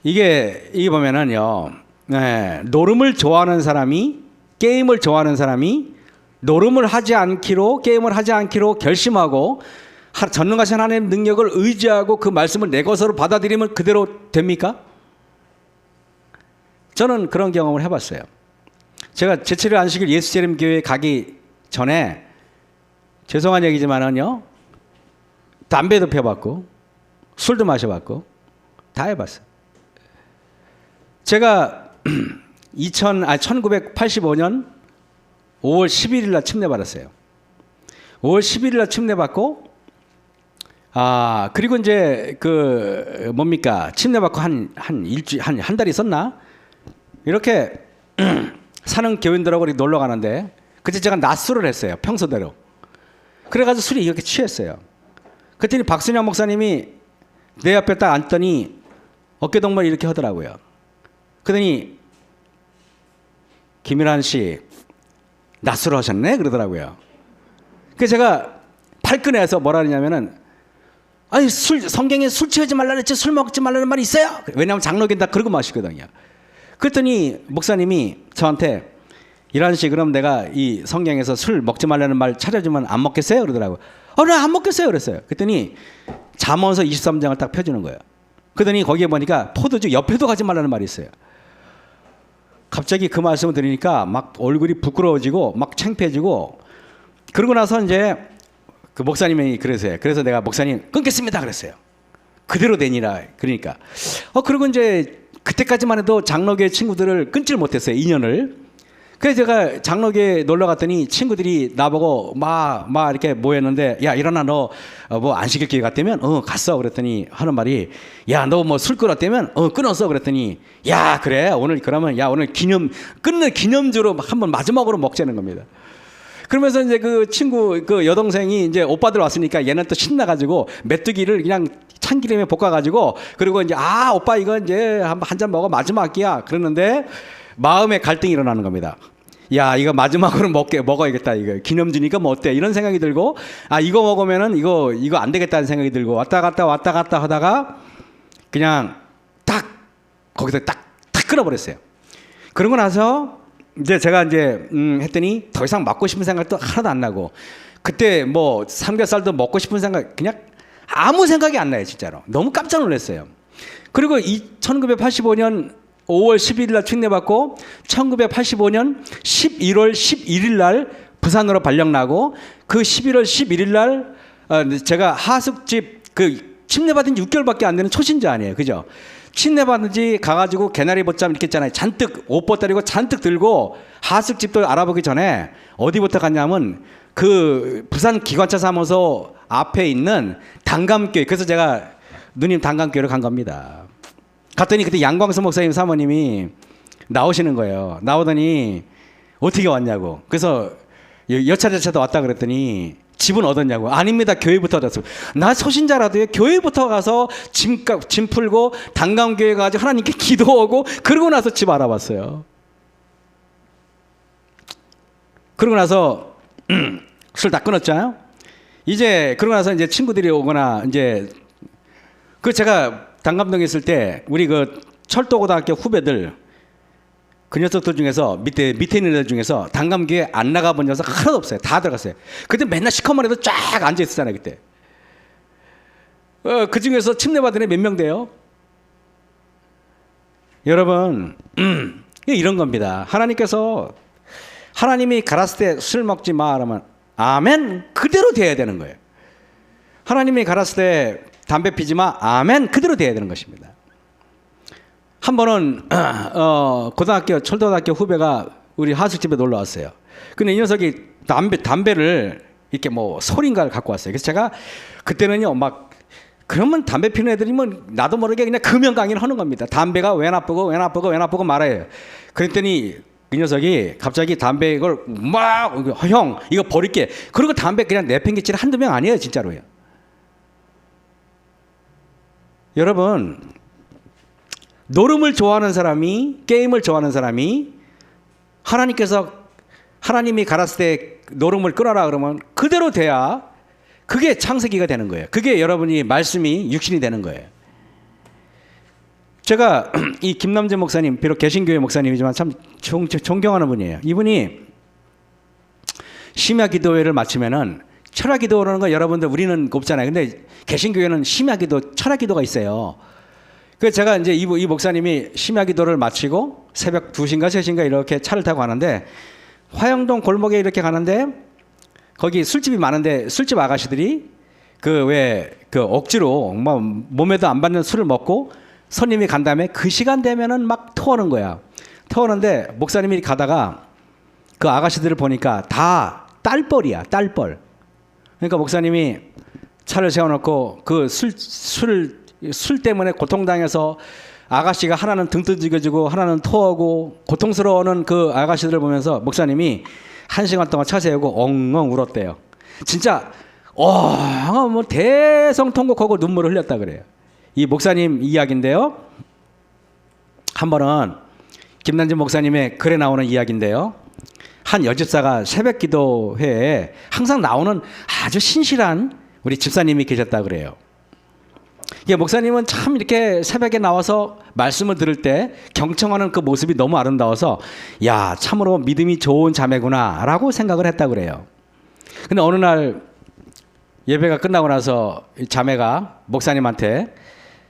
이게 보면은요, 노름을 좋아하는 사람이, 게임을 좋아하는 사람이 노름을 하지 않기로, 게임을 하지 않기로 결심하고 전능하신 하나님의 능력을 의지하고 그 말씀을 내 것으로 받아들이면 그대로 됩니까? 저는 그런 경험을 해봤어요. 제가 제7일 안식일 예수재림교회 가기 전에 죄송한 얘기지만은요, 담배도 펴봤고 술도 마셔봤고 다 해봤어요. 제가 1985년 5월 11일 날 침례받았어요. 5월 11일 날 침례받고, 그리고 이제 침례받고 한 달 있었나? 이렇게 사는 교인들하고 놀러 가는데, 그때 제가 낮술을 했어요. 평소대로. 그래가지고 술이 이렇게 취했어요. 그랬더니 박순영 목사님이 내 옆에 딱 앉더니 어깨동무를 이렇게 하더라고요. 그러더니 김일환 씨, 낮술 하셨네? 그러더라고요. 그래서 제가 발끈해서 뭐라 그러냐면은, 아니, 성경에 술 취하지 말라 그랬지, 술 먹지 말라는 말이 있어요? 왜냐하면 장로교는 다 그러고 마시거든요. 그랬더니 목사님이 저한테, 이란 씨, 그럼 내가 이 성경에서 술 먹지 말라는 말 찾아주면 안 먹겠어요? 그러더라고요. 나 안 먹겠어요. 그랬어요. 그랬더니 잠언서 23장을 딱 펴주는 거예요. 그러더니 거기에 보니까 포도주 옆에도 가지 말라는 말이 있어요. 갑자기 그 말씀을 들으니까 막 얼굴이 부끄러워지고 막 창피해지고, 그러고 나서 이제 그 목사님이 그러세요. 그래서 내가 목사님 끊겠습니다 그랬어요. 그대로 되니라. 그러니까 그리고 이제 그때까지만 해도 장로교회 친구들을 끊질 못했어요, 인연을. 그래서 제가 장로교회 놀러 갔더니 친구들이 나보고 막 이렇게 모였는데, 야, 일어나, 너 뭐 안식일 교회 갔다면? 갔어. 그랬더니 하는 말이, 야, 너 뭐 술 끊었다면? 끊었어. 그랬더니, 야, 그래, 오늘 그러면, 야, 오늘 끊는 기념주로 한번 마지막으로 먹자는 겁니다. 그러면서 이제 그 친구, 그 여동생이 이제 오빠들 왔으니까 얘는 또 신나가지고 메뚜기를 그냥 참기름에 볶아가지고, 그리고 이제 오빠 이거 이제 한 잔 먹어, 마지막이야. 그러는데 마음의 갈등이 일어나는 겁니다. 야, 이거 마지막으로 먹어야겠다. 이거 기념주니까 뭐 어때? 이런 생각이 들고, 이거 먹으면은 이거 안 되겠다는 생각이 들고, 왔다 갔다 하다가 그냥 거기서 딱 끊어버렸어요. 그러고 나서 이제 제가 했더니 더 이상 먹고 싶은 생각도 하나도 안 나고, 그때 뭐 삼겹살도 먹고 싶은 생각, 그냥 아무 생각이 안 나요, 진짜로. 너무 깜짝 놀랐어요. 그리고 1985년 5월 11일 날 침례받고 1985년 11월 11일 날 부산으로 발령나고, 그 11월 11일 날 제가 하숙집, 침례받은 지 6개월밖에 안 되는 초신자 아니에요, 그죠? 침례받은 지 가가지고 개나리 보쌈 이렇게 있잖아요. 잔뜩 옷 벗다리고 잔뜩 들고, 하숙집도 알아보기 전에 어디부터 갔냐면 그 부산 기관차 사무소 앞에 있는 단감교회, 그래서 제가 누님 단감교회로 간 겁니다. 갔더니 그때 양광수 목사님 사모님이 나오시는 거예요. 나오더니 어떻게 왔냐고. 그래서 여차저차도 왔다 그랬더니 집은 얻었냐고. 아닙니다, 교회부터 얻었어요. 나 초신자라도요, 교회부터 가서 짐 풀고 단감교회 가서 하나님께 기도하고, 그러고 나서 집 알아봤어요. 그러고 나서 술 다 끊었잖아요. 그러고 나서 이제 친구들이 오거나, 이제 제가 단감동에 있을 때 우리 그 철도고등학교 후배들, 그 녀석들 중에서 밑에 있는 애들 중에서 단감교회 안 나가본 녀석 하나도 없어요. 다 들어갔어요. 그때 맨날 시커먼 애들 쫙 앉아 있었잖아요, 그때. 그 중에서 침례받은 애 몇 명 돼요? 여러분, 이런 겁니다. 하나님이 가라스 때 술 먹지 마 그러면 아멘, 그대로 돼야 되는 거예요. 하나님이 가라사대 때 담배 피지 마. 아멘. 그대로 돼야 되는 것입니다. 한 번은 고등학교 철도학교 후배가 우리 하숙집에 놀러 왔어요. 근데 이 녀석이 담배를 이렇게 뭐 소린가를 갖고 왔어요. 그래서 제가 그때는요 막 그러면 담배 피는 애들이면 나도 모르게 그냥 금연 강의를 하는 겁니다. 담배가 왜 나쁘고 말아요. 그랬더니 그 녀석이 갑자기 담배 이걸 막 형 이거 버릴게. 그리고 담배 그냥 내팽개치는 한두 명 아니에요 진짜로요. 여러분 노름을 좋아하는 사람이 게임을 좋아하는 사람이 하나님이 가라사대 때 노름을 끊어라 그러면 그대로 돼야 그게 창세기가 되는 거예요. 그게 여러분이 말씀이 육신이 되는 거예요. 제가 이 김남재 목사님 비록 개신교회 목사님이지만 참 존경하는 분이에요. 이분이 심야 기도회를 마치면은 철야 기도라는 거 여러분들 우리는 없잖아요. 근데 개신교회는 심야 기도 철야 기도가 있어요. 그래서 제가 이제 이 목사님이 심야 기도를 마치고 새벽 2시인가 3시인가 이렇게 차를 타고 가는데 화영동 골목에 이렇게 가는데 거기 술집이 많은데 술집 아가씨들이 그 억지로 막 몸에도 안 받는 술을 먹고 손님이 간 다음에 그 시간 되면은 막 토하는 거야. 토하는데 목사님이 가다가 그 아가씨들을 보니까 다 딸뻘이야, 딸뻘. 그러니까 목사님이 차를 세워놓고 그 술 때문에 고통당해서 아가씨가 하나는 등 두들겨지고 하나는 토하고 고통스러워하는 그 아가씨들을 보면서 목사님이 1시간 동안 차 세우고 엉엉 울었대요. 진짜 뭐 대성통곡하고 눈물을 흘렸다 그래요. 이 목사님 이야기인데요. 한 번은 김남재 목사님의 글에 나오는 이야기인데요. 한 여집사가 새벽 기도회에 항상 나오는 아주 신실한 우리 집사님이 계셨다 그래요. 목사님은 참 이렇게 새벽에 나와서 말씀을 들을 때 경청하는 그 모습이 너무 아름다워서 야 참으로 믿음이 좋은 자매구나 라고 생각을 했다 그래요. 근데 어느 날 예배가 끝나고 나서 자매가 목사님한테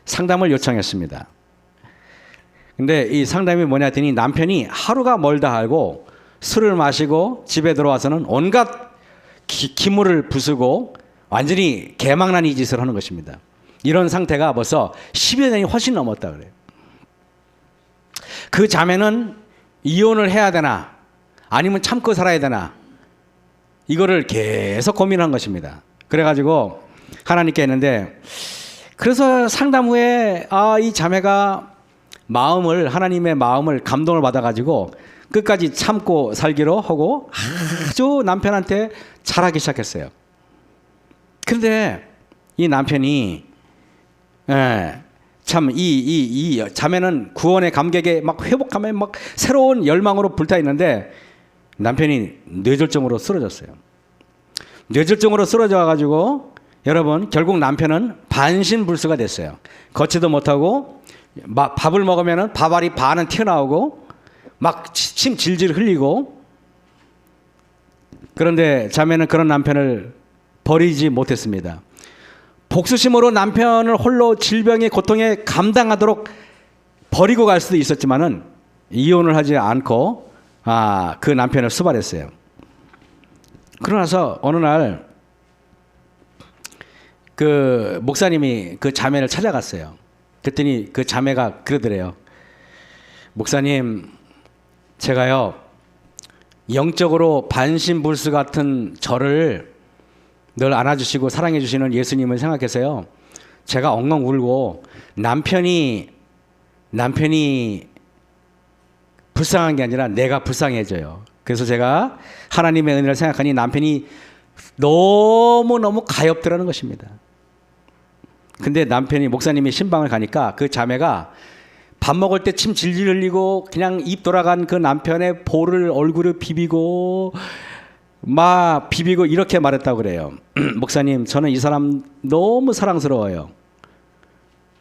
상담을 요청했습니다. 근데 이 상담이 뭐냐 했더니 남편이 하루가 멀다 하고 술을 마시고 집에 들어와서는 온갖 기물을 부수고 완전히 개망난 이 짓을 하는 것입니다. 이런 상태가 벌써 10여 년이 훨씬 넘었다 그래요. 그 자매는 이혼을 해야 되나 아니면 참고 살아야 되나 이거를 계속 고민한 것입니다. 그래가지고 하나님께 했는데 그래서 상담 후에 이 자매가 하나님의 마음을 감동을 받아가지고 끝까지 참고 살기로 하고 아주 남편한테 잘하기 시작했어요. 그런데 이 남편이 참 이 자매는 구원의 감격에 막 회복하면 막 새로운 열망으로 불타 있는데 남편이 뇌졸중으로 쓰러졌어요. 뇌졸중으로 쓰러져 가지고 여러분 결국 남편은 반신불수가 됐어요. 걷지도 못하고 밥을 먹으면은 밥알이 반은 튀어나오고 막 침 질질 흘리고 그런데 자매는 그런 남편을 버리지 못했습니다. 복수심으로 남편을 홀로 질병의 고통에 감당하도록 버리고 갈 수도 있었지만은 이혼을 하지 않고 그 남편을 수발했어요. 그러나서 어느 날 그 목사님이 그 자매를 찾아갔어요. 그랬더니 그 자매가 그러더래요. 목사님, 제가요 영적으로 반신불수 같은 저를 늘 안아주시고 사랑해주시는 예수님을 생각해서요 제가 엉엉 울고 남편이 불쌍한 게 아니라 내가 불쌍해져요. 그래서 제가 하나님의 은혜를 생각하니 남편이 너무너무 가엾더라는 것입니다. 근데 목사님이 신방을 가니까 그 자매가 밥 먹을 때 침 질질 흘리고 그냥 입 돌아간 그 남편의 볼을 얼굴을 비비고 이렇게 말했다고 그래요. 목사님, 저는 이 사람 너무 사랑스러워요.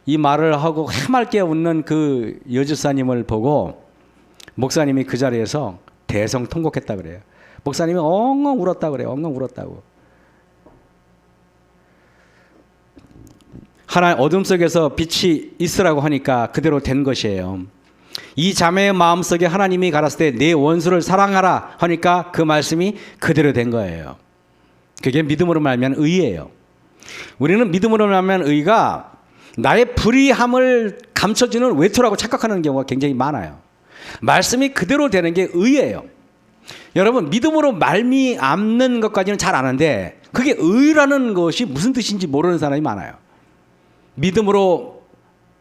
이 말을 하고 해맑게 웃는 그 여집사님을 보고 목사님이 그 자리에서 대성통곡했다 그래요. 목사님이 엉엉 울었다 그래요. 엉엉 울었다고. 하나님 어둠 속에서 빛이 있으라고 하니까 그대로 된 것이에요. 이 자매의 마음속에 하나님이 가라사대 내 원수를 사랑하라 하니까 그 말씀이 그대로 된 거예요. 그게 믿음으로 말하면 의예요. 우리는 믿음으로 말하면 의가 나의 불의함을 감춰주는 외투라고 착각하는 경우가 굉장히 많아요. 말씀이 그대로 되는 게 의예요. 여러분, 믿음으로 말미암는 것까지는 잘 아는데 그게 의라는 것이 무슨 뜻인지 모르는 사람이 많아요. 믿음으로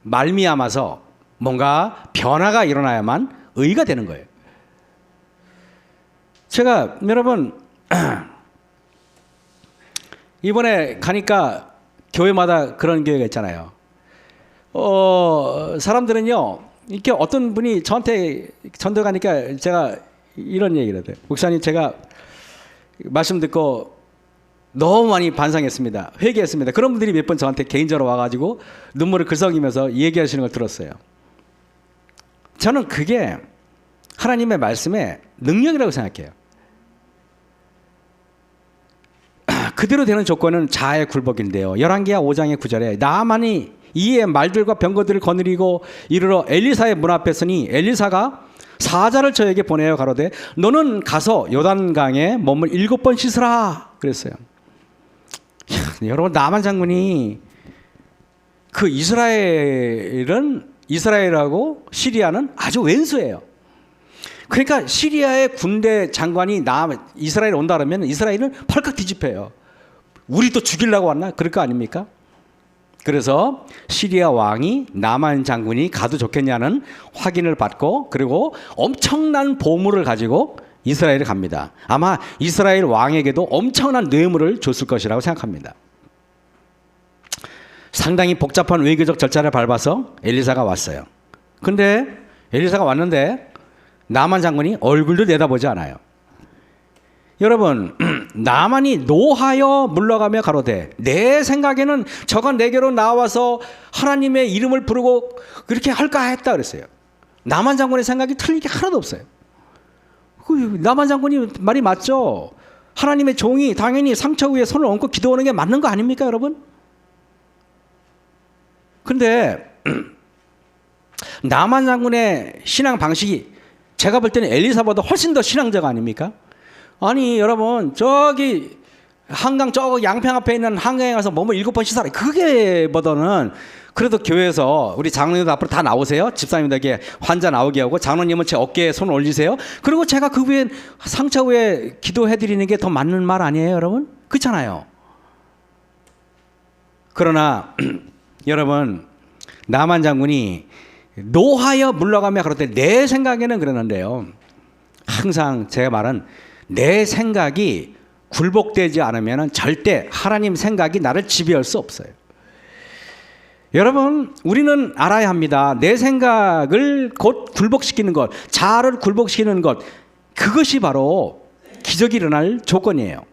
말미암아서 뭔가 변화가 일어나야만 의가 되는 거예요. 제가 여러분 이번에 가니까 교회마다 그런 교회가 있잖아요. 사람들은요, 이렇게 어떤 분이 저한테 전도 가니까 제가 이런 얘기를 해요. 목사님, 제가 말씀 듣고 너무 많이 반성했습니다. 회개했습니다. 그런 분들이 몇 번 저한테 개인적으로 와가지고 눈물을 글썽이면서 얘기하시는 걸 들었어요. 저는 그게 하나님의 말씀의 능력이라고 생각해요. 그대로 되는 조건은 자아의 굴복인데요. 열왕기하 5장의 9절에 나만이 이에 말들과 병거들을 거느리고 이르러 엘리사의 문 앞에 서니 엘리사가 사자를 저에게 보내어 가로되 너는 가서 요단강에 몸을 7번 씻으라 그랬어요. 여러분, 나만 장군이 그 이스라엘하고 시리아는 아주 왼수예요. 그러니까 시리아의 군대 장관이 이스라엘 온다 그러면 이스라엘은 펄컥 뒤집혀요. 우리 또 죽이려고 왔나? 그럴 거 아닙니까? 그래서 시리아 왕이 나만 장군이 가도 좋겠냐는 확인을 받고 그리고 엄청난 보물을 가지고 이스라엘에 갑니다. 아마 이스라엘 왕에게도 엄청난 뇌물을 줬을 것이라고 생각합니다. 상당히 복잡한 외교적 절차를 밟아서 엘리사가 왔어요. 근데 엘리사가 왔는데 나만 장군이 얼굴도 내다보지 않아요. 여러분, 나만이 노하여 물러가며 가로되 내 생각에는 저가 내게로 나와서 하나님의 이름을 부르고 그렇게 할까 했다 그랬어요. 나만 장군의 생각이 틀린 게 하나도 없어요. 나만 장군이 말이 맞죠. 하나님의 종이 당연히 상처 위에 손을 얹고 기도하는 게 맞는 거 아닙니까, 여러분? 근데 나만 장군의 신앙 방식이 제가 볼 때는 엘리사보다 훨씬 더 신앙적 아닙니까? 아니 여러분, 저기 한강 저 양평 앞에 있는 한강에 가서 몸을 7번 씻어라. 그게 보다는 그래도 교회에서 우리 장로님들 앞으로 다 나오세요. 집사님들에게 환자 나오게 하고 장로님은 제 어깨에 손을 올리세요. 그리고 제가 그 위에 상처 위에 기도해 드리는 게 더 맞는 말 아니에요, 여러분? 그렇잖아요. 그러나 여러분, 나만 장군이 노하여 물러가며 그럴 때 내 생각에는 그러는데요. 항상 제가 말은 내 생각이 굴복되지 않으면 절대 하나님 생각이 나를 지배할 수 없어요. 여러분, 우리는 알아야 합니다. 내 생각을 곧 굴복시키는 것, 자아를 굴복시키는 것, 그것이 바로 기적이 일어날 조건이에요.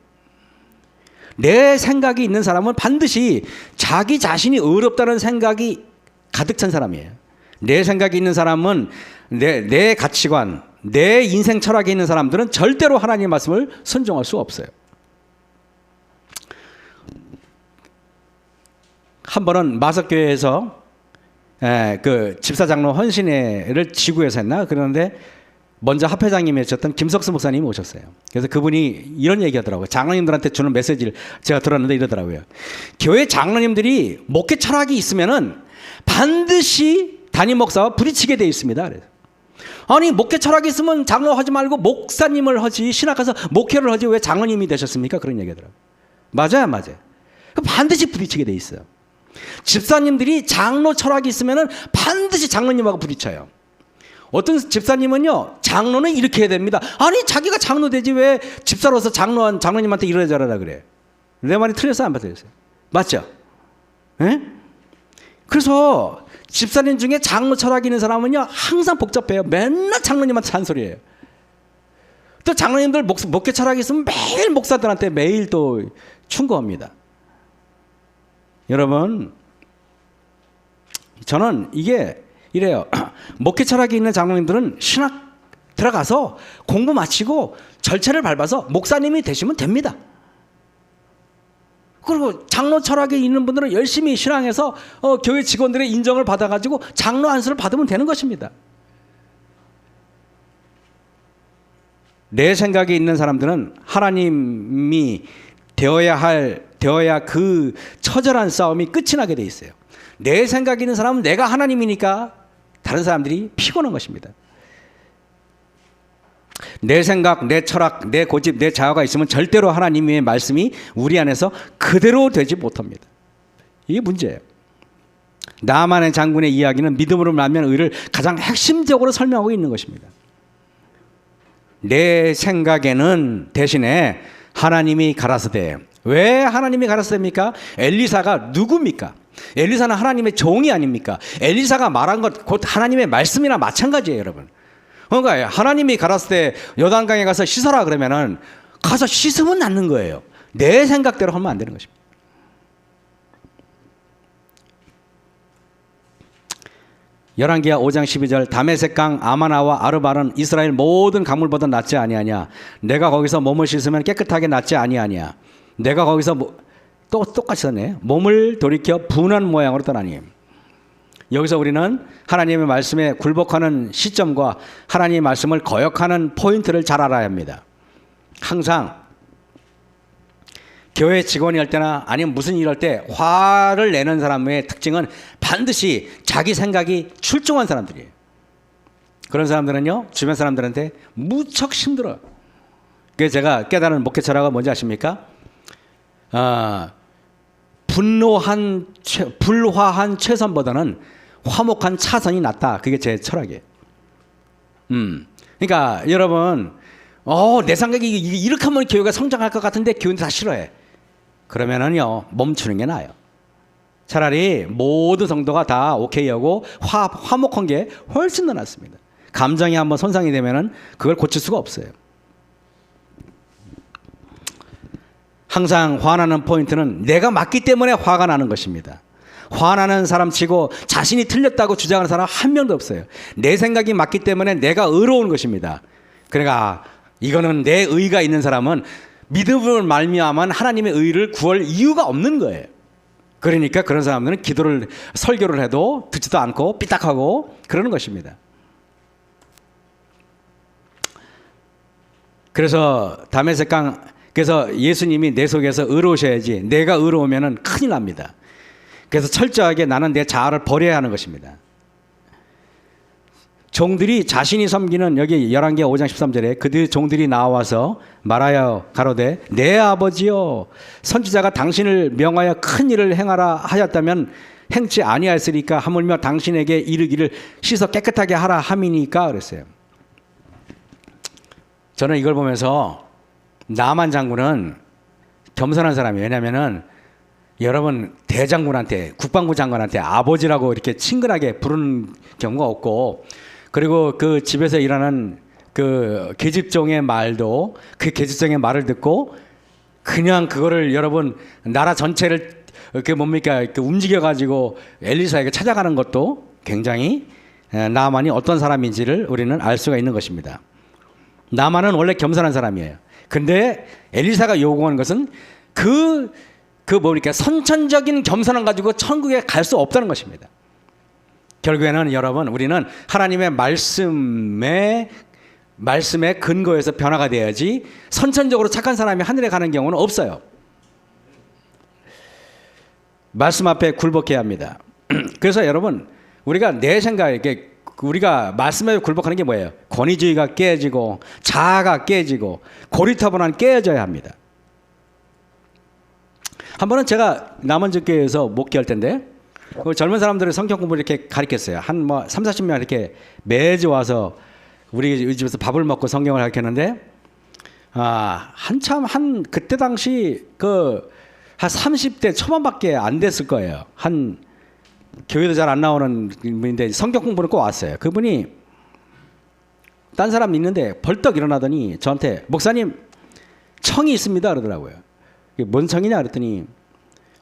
내 생각이 있는 사람은 반드시 자기 자신이 어렵다는 생각이 가득 찬 사람이에요. 내 생각이 있는 사람은 내 가치관, 내 인생 철학이 있는 사람들은 절대로 하나님의 말씀을 순종할 수 없어요. 한 번은 마석교회에서 그 집사장로 헌신회를 지구에서 했나? 그런데 먼저 합회장님이셨던 김석수 목사님이 오셨어요. 그래서 그분이 이런 얘기하더라고요. 장로님들한테 주는 메시지를 제가 들었는데 이러더라고요. 교회 장로님들이 목회 철학이 있으면은 반드시 담임 목사와 부딪히게 돼 있습니다. 그래서 아니 목회 철학이 있으면 장로 하지 말고 목사님을 하지, 신학 가서 목회를 하지 왜 장로님이 되셨습니까? 그런 얘기하더라고요. 맞아요. 반드시 부딪히게 돼 있어요. 집사님들이 장로 철학이 있으면은 반드시 장로님하고 부딪혀요. 어떤 집사님은요, 장로는 이렇게 해야 됩니다. 아니 자기가 장로 되지 왜 집사로서 장로님한테 이러자 저러라 그래. 내 말이 틀렸어요, 안 틀렸어요? 맞죠? 에? 그래서 집사님 중에 장로 철학이 있는 사람은요 항상 복잡해요. 맨날 장로님한테 잔소리해요. 또 장로님들 목회 철학이 있으면 매일 목사들한테 매일 또 충고합니다. 여러분, 저는 이게 이래요. 목회 철학이 있는 장로님들은 신학 들어가서 공부 마치고 절차를 밟아서 목사님이 되시면 됩니다. 그리고 장로 철학에 있는 분들은 열심히 신앙해서 교회 직원들의 인정을 받아가지고 장로 안수를 받으면 되는 것입니다. 내 생각이 있는 사람들은 하나님이 되어야 그 처절한 싸움이 끝이 나게 돼 있어요. 내 생각 있는 사람은 내가 하나님이니까 다른 사람들이 피곤한 것입니다. 내 생각, 내 철학, 내 고집, 내 자아가 있으면 절대로 하나님의 말씀이 우리 안에서 그대로 되지 못합니다. 이게 문제예요. 나만의 장군의 이야기는 믿음으로 말미암은 의를 가장 핵심적으로 설명하고 있는 것입니다. 내 생각에는 대신에 하나님이 가라사대. 왜 하나님이 가라사대입니까? 엘리사가 누굽니까? 엘리사는 하나님의 종이 아닙니까? 엘리사가 말한 것 곧 하나님의 말씀이나 마찬가지예요, 여러분. 그러니까 하나님이 가라사대 요단강에 가서 씻어라 그러면은 가서 씻으면 낫는 거예요. 내 생각대로 하면 안 되는 것입니다. 열왕기하 5장 12절 다메섹강 아마나와 아르바는 이스라엘 모든 강물보다 낫지 아니하냐. 내가 거기서 몸을 씻으면 깨끗하게 낫지 아니하냐. 내가 거기서 또 똑같이 썼네. 몸을 돌이켜 분한 모양으로 떠나니. 여기서 우리는 하나님의 말씀에 굴복하는 시점과 하나님의 말씀을 거역하는 포인트를 잘 알아야 합니다. 항상 교회 직원이 할 때나 아니면 무슨 일 할 때 화를 내는 사람의 특징은 반드시 자기 생각이 출중한 사람들이에요. 그런 사람들은요, 주변 사람들한테 무척 힘들어요. 그래서 제가 깨달은 목회 철학은 뭔지 아십니까? 불화한 최선보다는 화목한 차선이 낫다. 그게 제 철학이에요. 그러니까 여러분, 내 생각이 이렇게 하면 교회가 성장할 것 같은데 교회는 다 싫어해. 그러면은요, 멈추는 게 나아요. 차라리 모든 성도가 다 오케이 하고 화목한 게 훨씬 더 낫습니다. 감정이 한번 손상이 되면은 그걸 고칠 수가 없어요. 항상 화나는 포인트는 내가 맞기 때문에 화가 나는 것입니다. 화나는 사람 치고 자신이 틀렸다고 주장하는 사람 한 명도 없어요. 내 생각이 맞기 때문에 내가 의로운 것입니다. 그러니까 이거는 내 의가 있는 사람은 믿음을 말미암은 하나님의 의를 구할 이유가 없는 거예요. 그러니까 그런 사람들은 기도를 설교를 해도 듣지도 않고 삐딱하고 그러는 것입니다. 그래서 그래서 예수님이 내 속에서 의로우셔야지 내가 의로우면은 큰일 납니다. 그래서 철저하게 나는 내 자아를 버려야 하는 것입니다. 종들이 자신이 섬기는 여기 열왕기하 5장 13절에 그들 종들이 나와서 말하여 가로되 내 아버지여 선지자가 당신을 명하여 큰 일을 행하라 하였다면 행치 아니하였으리까 하물며 당신에게 이르기를 씻어 깨끗하게 하라 함이니까 그랬어요. 저는 이걸 보면서 나만 장군은 겸손한 사람이에요. 왜냐하면은 여러분 대장군한테 국방부 장관한테 아버지라고 이렇게 친근하게 부르는 경우가 없고 그리고 그 집에서 일하는 그 계집종의 말도 그 계집종의 말을 듣고 그냥 그거를 여러분 나라 전체를 움직여 가지고 엘리사에게 찾아가는 것도 굉장히 나만이 어떤 사람인지를 우리는 알 수가 있는 것입니다. 나만은 원래 겸손한 사람이에요. 근데 엘리사가 요구하는 것은 선천적인 겸손함 가지고 천국에 갈 수 없다는 것입니다. 결국에는 여러분 우리는 하나님의 말씀의 근거에서 변화가 돼야지 선천적으로 착한 사람이 하늘에 가는 경우는 없어요. 말씀 앞에 굴복해야 합니다. 그래서 여러분 우리가 내 생각에 우리가 말씀에 굴복하는 게 뭐예요? 권위주의가 깨지고 자아가 깨지고 고리타분한 깨져야 합니다. 한 번은 제가 남원주교에서 목회할 텐데 젊은 사람들을 성경 공부를 이렇게 가르쳤어요. 한 3, 40명 이렇게 매주 와서 우리 집에서 밥을 먹고 성경을 가르쳤는데 한참 그때 당시 한 30대 초반밖에 안 됐을 거예요. 교회도 잘 안 나오는 분인데 성경 공부는 꼭 왔어요. 그분이 딴 사람 있는데 벌떡 일어나더니 저한테 목사님 청이 있습니다 그러더라고요. 뭔 청이냐 그랬더니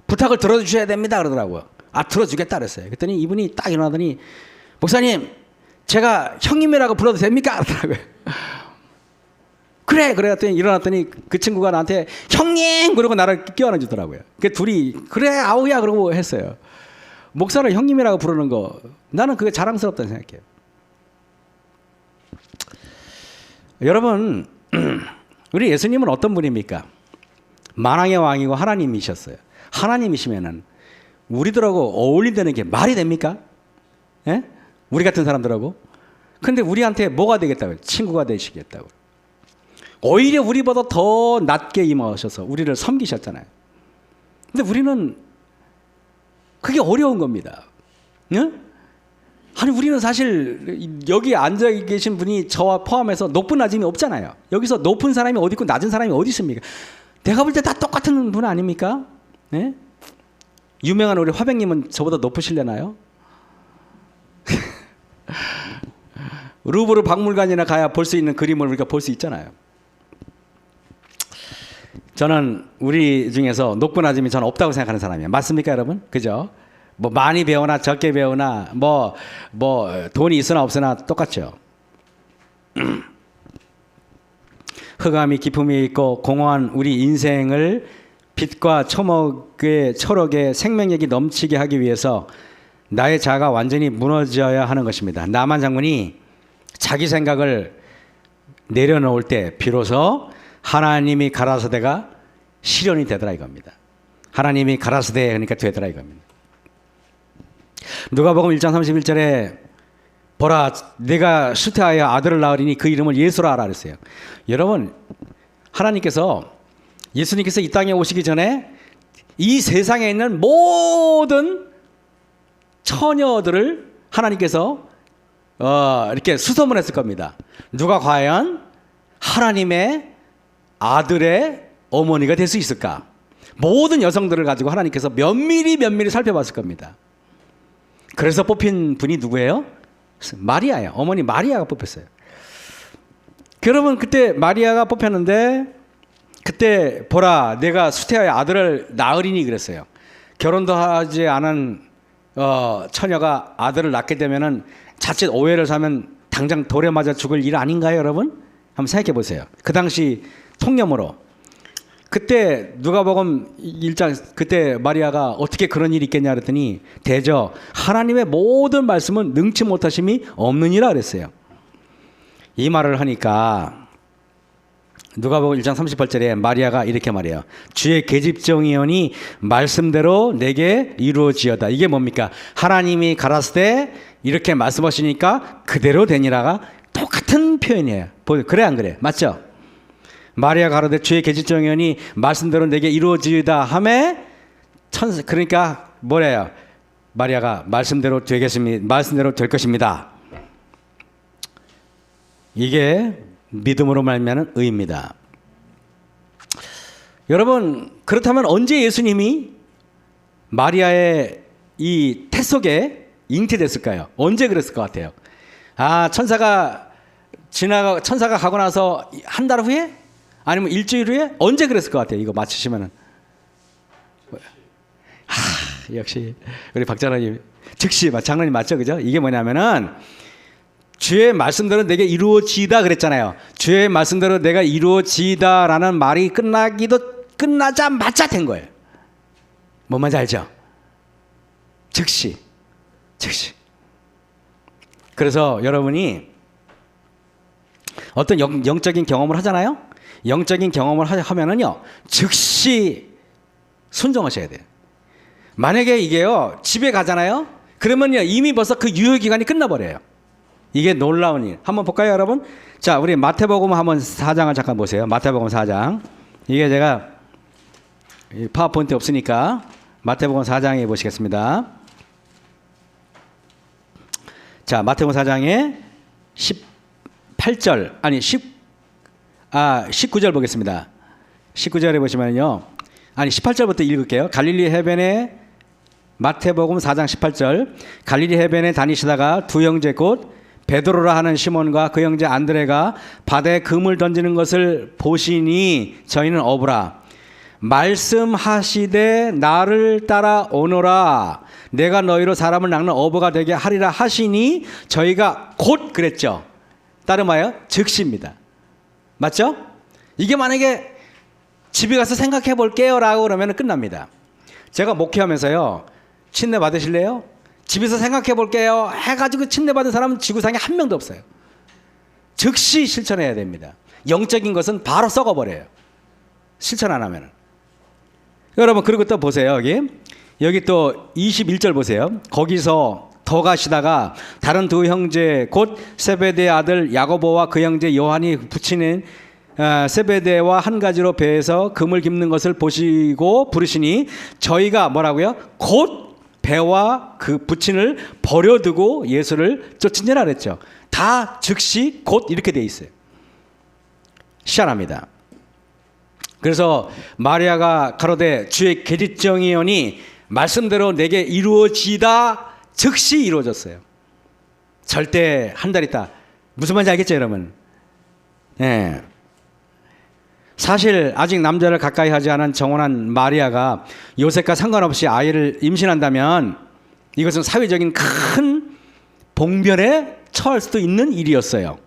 부탁을 들어주셔야 됩니다 그러더라고요. 들어주겠다 그랬어요. 그랬더니 이분이 딱 일어나더니 목사님 제가 형님이라고 불러도 됩니까? 그러더라고요. 그랬더니 일어났더니 그 친구가 나한테 형님 그러고 나를 껴안아주더라고요. 그 둘이 그래 아우야 그러고 했어요. 목사를 형님이라고 부르는 거 나는 그게 자랑스럽다고 생각해요. 여러분 우리 예수님은 어떤 분입니까? 만왕의 왕이고 하나님이셨어요. 하나님이시면은 우리들하고 어울린다는 게 말이 됩니까? 예? 우리 같은 사람들하고. 근데 우리한테 뭐가 되겠다고요? 친구가 되시겠다고. 오히려 우리보다 더 낮게 임하셔서 우리를 섬기셨잖아요. 근데 우리는 그게 어려운 겁니다. 예? 아니 우리는 사실 여기 앉아 계신 분이 저와 포함해서 높은 낮음이 없잖아요. 여기서 높은 사람이 어디 있고 낮은 사람이 어디 있습니까? 내가 볼 때 다 똑같은 분 아닙니까? 네? 유명한 우리 화백님은 저보다 높으시려나요? 루브르 박물관이나 가야 볼 수 있는 그림을 우리가 볼 수 있잖아요. 저는 우리 중에서 높고 낮음이 저는 없다고 생각하는 사람이에요. 맞습니까, 여러분? 그죠? 뭐 많이 배우나 적게 배우나 뭐 돈이 있으나 없으나 똑같죠. 흑암이 기품이 있고 공허한 우리 인생을 빛과 초록의 생명력이 넘치게 하기 위해서 나의 자아가 완전히 무너져야 하는 것입니다. 나만 장군이 자기 생각을 내려놓을 때 비로소 하나님이 가라사대가 실현이 되더라 이겁니다. 하나님이 가라사대 그러니까 되더라 이겁니다. 누가복음 1장 31절에 보라 내가 수태하여 아들을 낳으리니 그 이름을 예수라 하라 그랬어요. 여러분 예수님께서 이 땅에 오시기 전에 이 세상에 있는 모든 처녀들을 하나님께서 이렇게 수소문했을 겁니다. 누가 과연 하나님의 아들의 어머니가 될 수 있을까? 모든 여성들을 가지고 하나님께서 면밀히 살펴봤을 겁니다. 그래서 뽑힌 분이 누구예요? 마리아예요. 어머니 마리아가 뽑혔어요. 여러분 그때 마리아가 뽑혔는데 그때 보라 내가 수태하여 아들을 낳으리니 그랬어요. 결혼도 하지 않은 처녀가 아들을 낳게 되면은 자칫 오해를 사면 당장 돌에 맞아 죽을 일 아닌가요, 여러분? 한번 생각해 보세요. 그 당시 통념으로 그때 누가복음 1장 그때 마리아가 어떻게 그런 일이 있겠냐 그랬더니 대저 하나님의 모든 말씀은 능치 못하심이 없느니라 그랬어요. 이 말을 하니까 누가복음 1장 38절에 마리아가 이렇게 말해요. 주의 계집종이오니 말씀대로 내게 이루어지어다. 이게 뭡니까? 하나님이 가라사대 이렇게 말씀하시니까 그대로 되니라가 똑같은 표현이에요. 그래 안 그래? 맞죠? 마리아가 가로되 주의 계집종이오니 말씀대로 내게 이루어지이다 하매 그러니까 뭐래요? 마리아가 말씀대로 되겠습니다. 말씀대로 될 것입니다. 이게 믿음으로 말미암은 의입니다. 여러분 그렇다면 언제 예수님이 마리아의 이 태 속에 잉태됐을까요? 언제 그랬을 것 같아요? 천사가 가고 나서 한 달 후에? 아니면 일주일 후에? 언제 그랬을 것 같아요? 이거 맞추시면은. 역시 우리 박장로님 즉시 장로님 맞죠, 그죠? 이게 뭐냐면은 주의 말씀대로 내게 이루어지다 그랬잖아요. 주의 말씀대로 내가 이루어지다라는 말이 끝나자마자 된 거예요. 뭔 말인지 알죠? 즉시. 그래서 여러분이 어떤 영적인 경험을 하잖아요. 영적인 경험을 하면은요 즉시 순종하셔야 돼요. 만약에 이게요 집에 가잖아요. 그러면요 이미 벌써 그 유효 기간이 끝나버려요. 이게 놀라운 일. 한번 볼까요, 여러분? 자, 우리 마태복음 한번 4장을 잠깐 보세요. 마태복음 4장. 이게 제가 파워포인트 없으니까 마태복음 4장에 보시겠습니다. 자, 마태복음 4장에 18절 아니 19절 보겠습니다. 19절에 보시면요. 아니 18절부터 읽을게요. 갈릴리 해변에 마태복음 4장 18절 갈릴리 해변에 다니시다가 두 형제 곧 베드로라 하는 시몬과 그 형제 안드레가 바다에 금을 던지는 것을 보시니 저희는 어부라 말씀하시되 나를 따라 오너라 내가 너희로 사람을 낚는 어부가 되게 하리라 하시니 저희가 곧 그랬죠. 따름하여 즉시입니다. 맞죠? 이게 만약에 집에 가서 생각해 볼게요 라고 그러면 끝납니다. 제가 목회하면서요 침례 받으실래요? 집에서 생각해 볼게요 해가지고 침례 받은 사람은 지구상에 한 명도 없어요. 즉시 실천해야 됩니다. 영적인 것은 바로 썩어버려요. 실천 안 하면. 여러분 그리고 또 보세요. 여기 또 21절 보세요. 거기서 더 가시다가 다른 두 형제 곧 세베대의 아들 야고보와 그 형제 요한이 붙이는 세베대와 한 가지로 배에서 금을 깁는 것을 보시고 부르시니 저희가 뭐라고요? 곧 배와 그 부친을 버려두고 예수를 쫓으니라 그랬죠. 다 즉시 곧 이렇게 돼 있어요. 희한합니다. 그래서 마리아가 가로되 주의 계집종이오니 말씀대로 내게 이루어지다 즉시 이루어졌어요. 절대 한 달 있다. 무슨 말인지 알겠죠, 여러분? 네. 사실 아직 남자를 가까이 하지 않은 정혼한 마리아가 요셉과 상관없이 아이를 임신한다면 이것은 사회적인 큰 봉변에 처할 수도 있는 일이었어요.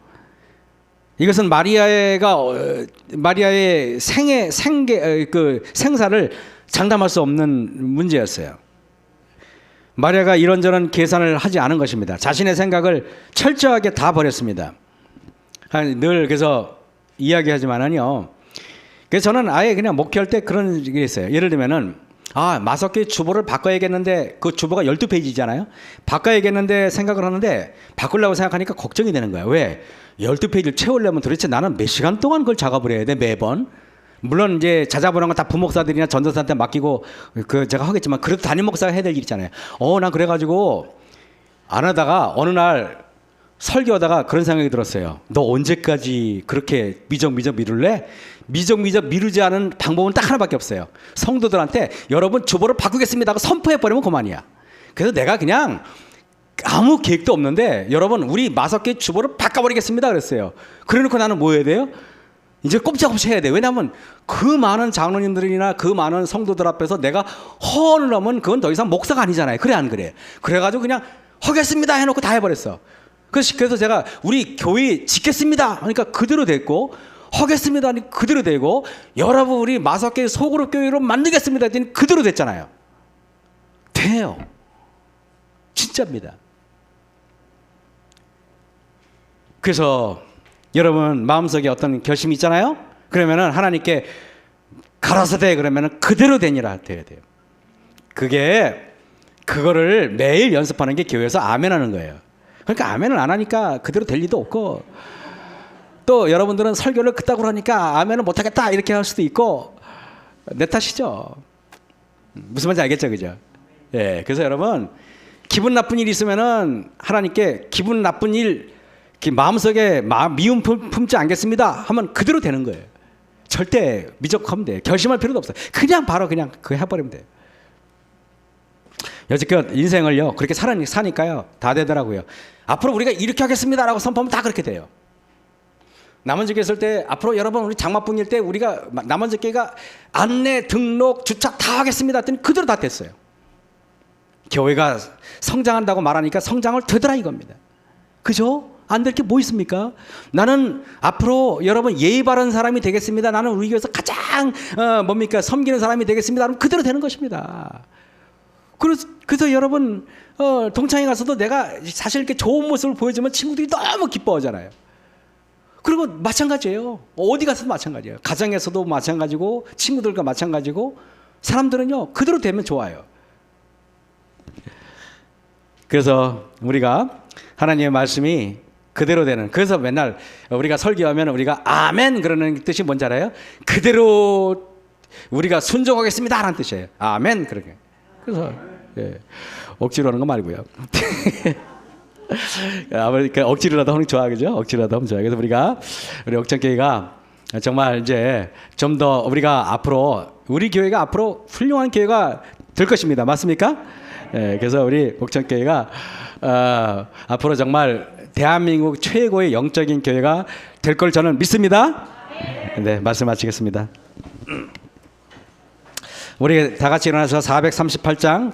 이것은 마리아의 생사를 장담할 수 없는 문제였어요. 마리아가 이런저런 계산을 하지 않은 것입니다. 자신의 생각을 철저하게 다 버렸습니다. 늘 그래서 이야기하지만은요. 그래서 저는 아예 그냥 목회할 때 그런 게 있어요. 예를 들면은 마석교회 주보를 바꿔야겠는데 그 주보가 12페이지잖아요. 바꿔야겠는데 생각을 하는데 바꾸려고 생각하니까 걱정이 되는 거예요. 왜? 12페이지를 채우려면 도대체 나는 몇 시간 동안 그걸 작업을 해야 돼 매번. 물론 이제 자자보는 건 다 부목사들이나 전도사한테 맡기고 제가 하겠지만 그래도 담임 목사가 해야 될 일 있잖아요. 난 그래가지고 안 하다가 어느 날 설교하다가 그런 생각이 들었어요. 너 언제까지 그렇게 미적 미룰래? 미적 미루지 않은 방법은 딱 하나밖에 없어요. 성도들한테 여러분 주보를 바꾸겠습니다 하고 선포해버리면 그만이야. 그래서 내가 그냥 아무 계획도 없는데 여러분 우리 마석교회 주보를 바꿔버리겠습니다 그랬어요. 그래놓고 나는 뭐 해야 돼요? 이제 꼼짝없이 해야 돼. 왜냐하면 그 많은 장로님들이나 그 많은 성도들 앞에서 내가 허언을 하면 그건 더 이상 목사가 아니잖아요. 그래 안 그래? 그래가지고 그냥 하겠습니다 해놓고 다 해버렸어. 그래서 제가 우리 교회 짓겠습니다 하니까 그대로 됐고 하겠습니다 하니 그대로 되고 여러분 우리 마석교회 소그룹 교회로 만들겠습니다 했더니 그대로 됐잖아요. 돼요. 진짜입니다. 그래서 여러분 마음속에 어떤 결심이 있잖아요. 그러면은 하나님께 가라사대 그러면은 그대로 되니라 돼야 돼요. 그거를 매일 연습하는 게 교회에서 아멘하는 거예요. 그러니까 아멘을 안 하니까 그대로 될 리도 없고 또 여러분들은 설교를 그따구로 하니까 아멘을 못하겠다 이렇게 할 수도 있고 내 탓이죠. 무슨 말인지 알겠죠, 그죠? 예, 그래서 여러분 기분 나쁜 일 있으면은 하나님께 기분 나쁜 일 마음속에 미움 품지 않겠습니다 하면 그대로 되는 거예요. 절대 미적하면 돼요. 결심할 필요도 없어요. 그냥 바로 그냥 그거 해버리면 돼요. 여지껏 인생을요 그렇게 사니까요 다 되더라고요. 앞으로 우리가 이렇게 하겠습니다라고 선포하면 다 그렇게 돼요. 남원주교회 있을 때 앞으로 여러분 우리 장마뿐일 때 우리가 남원주교회가 안내 등록 주차 다 하겠습니다 했더니 그대로 다 됐어요. 교회가 성장한다고 말하니까 성장을 되더라 이겁니다. 그죠? 안 될 게 뭐 있습니까? 나는 앞으로 여러분 예의 바른 사람이 되겠습니다. 나는 우리 교회에서 가장 섬기는 사람이 되겠습니다. 그럼 그대로 되는 것입니다. 그래서 여러분 동창회 가서도 내가 사실 이렇게 좋은 모습을 보여주면 친구들이 너무 기뻐하잖아요. 그리고 마찬가지예요. 어디 가서도 마찬가지예요. 가정에서도 마찬가지고 친구들과 마찬가지고 사람들은요 그대로 되면 좋아요. 그래서 우리가 하나님의 말씀이 그대로 되는, 그래서 맨날 우리가 설교하면 우리가 아멘 그러는 뜻이 뭔지 알아요? 그대로 우리가 순종하겠습니다 라는 뜻이에요. 아멘. 그렇게. 그래서 억지로 하는 거 말고요. 그러니까 억지로라도 하는 게 좋아, 그죠? 억지로라도 하면 좋아요. 그래서 우리 옥천교회가 정말 이제 좀 더 우리가 앞으로 우리 교회가 앞으로 훌륭한 교회가 될 것입니다. 맞습니까? 그래서 우리 옥천교회가 앞으로 정말 대한민국 최고의 영적인 교회가 될 걸 저는 믿습니다. 네, 말씀 마치겠습니다. 우리 다 같이 일어나서 438장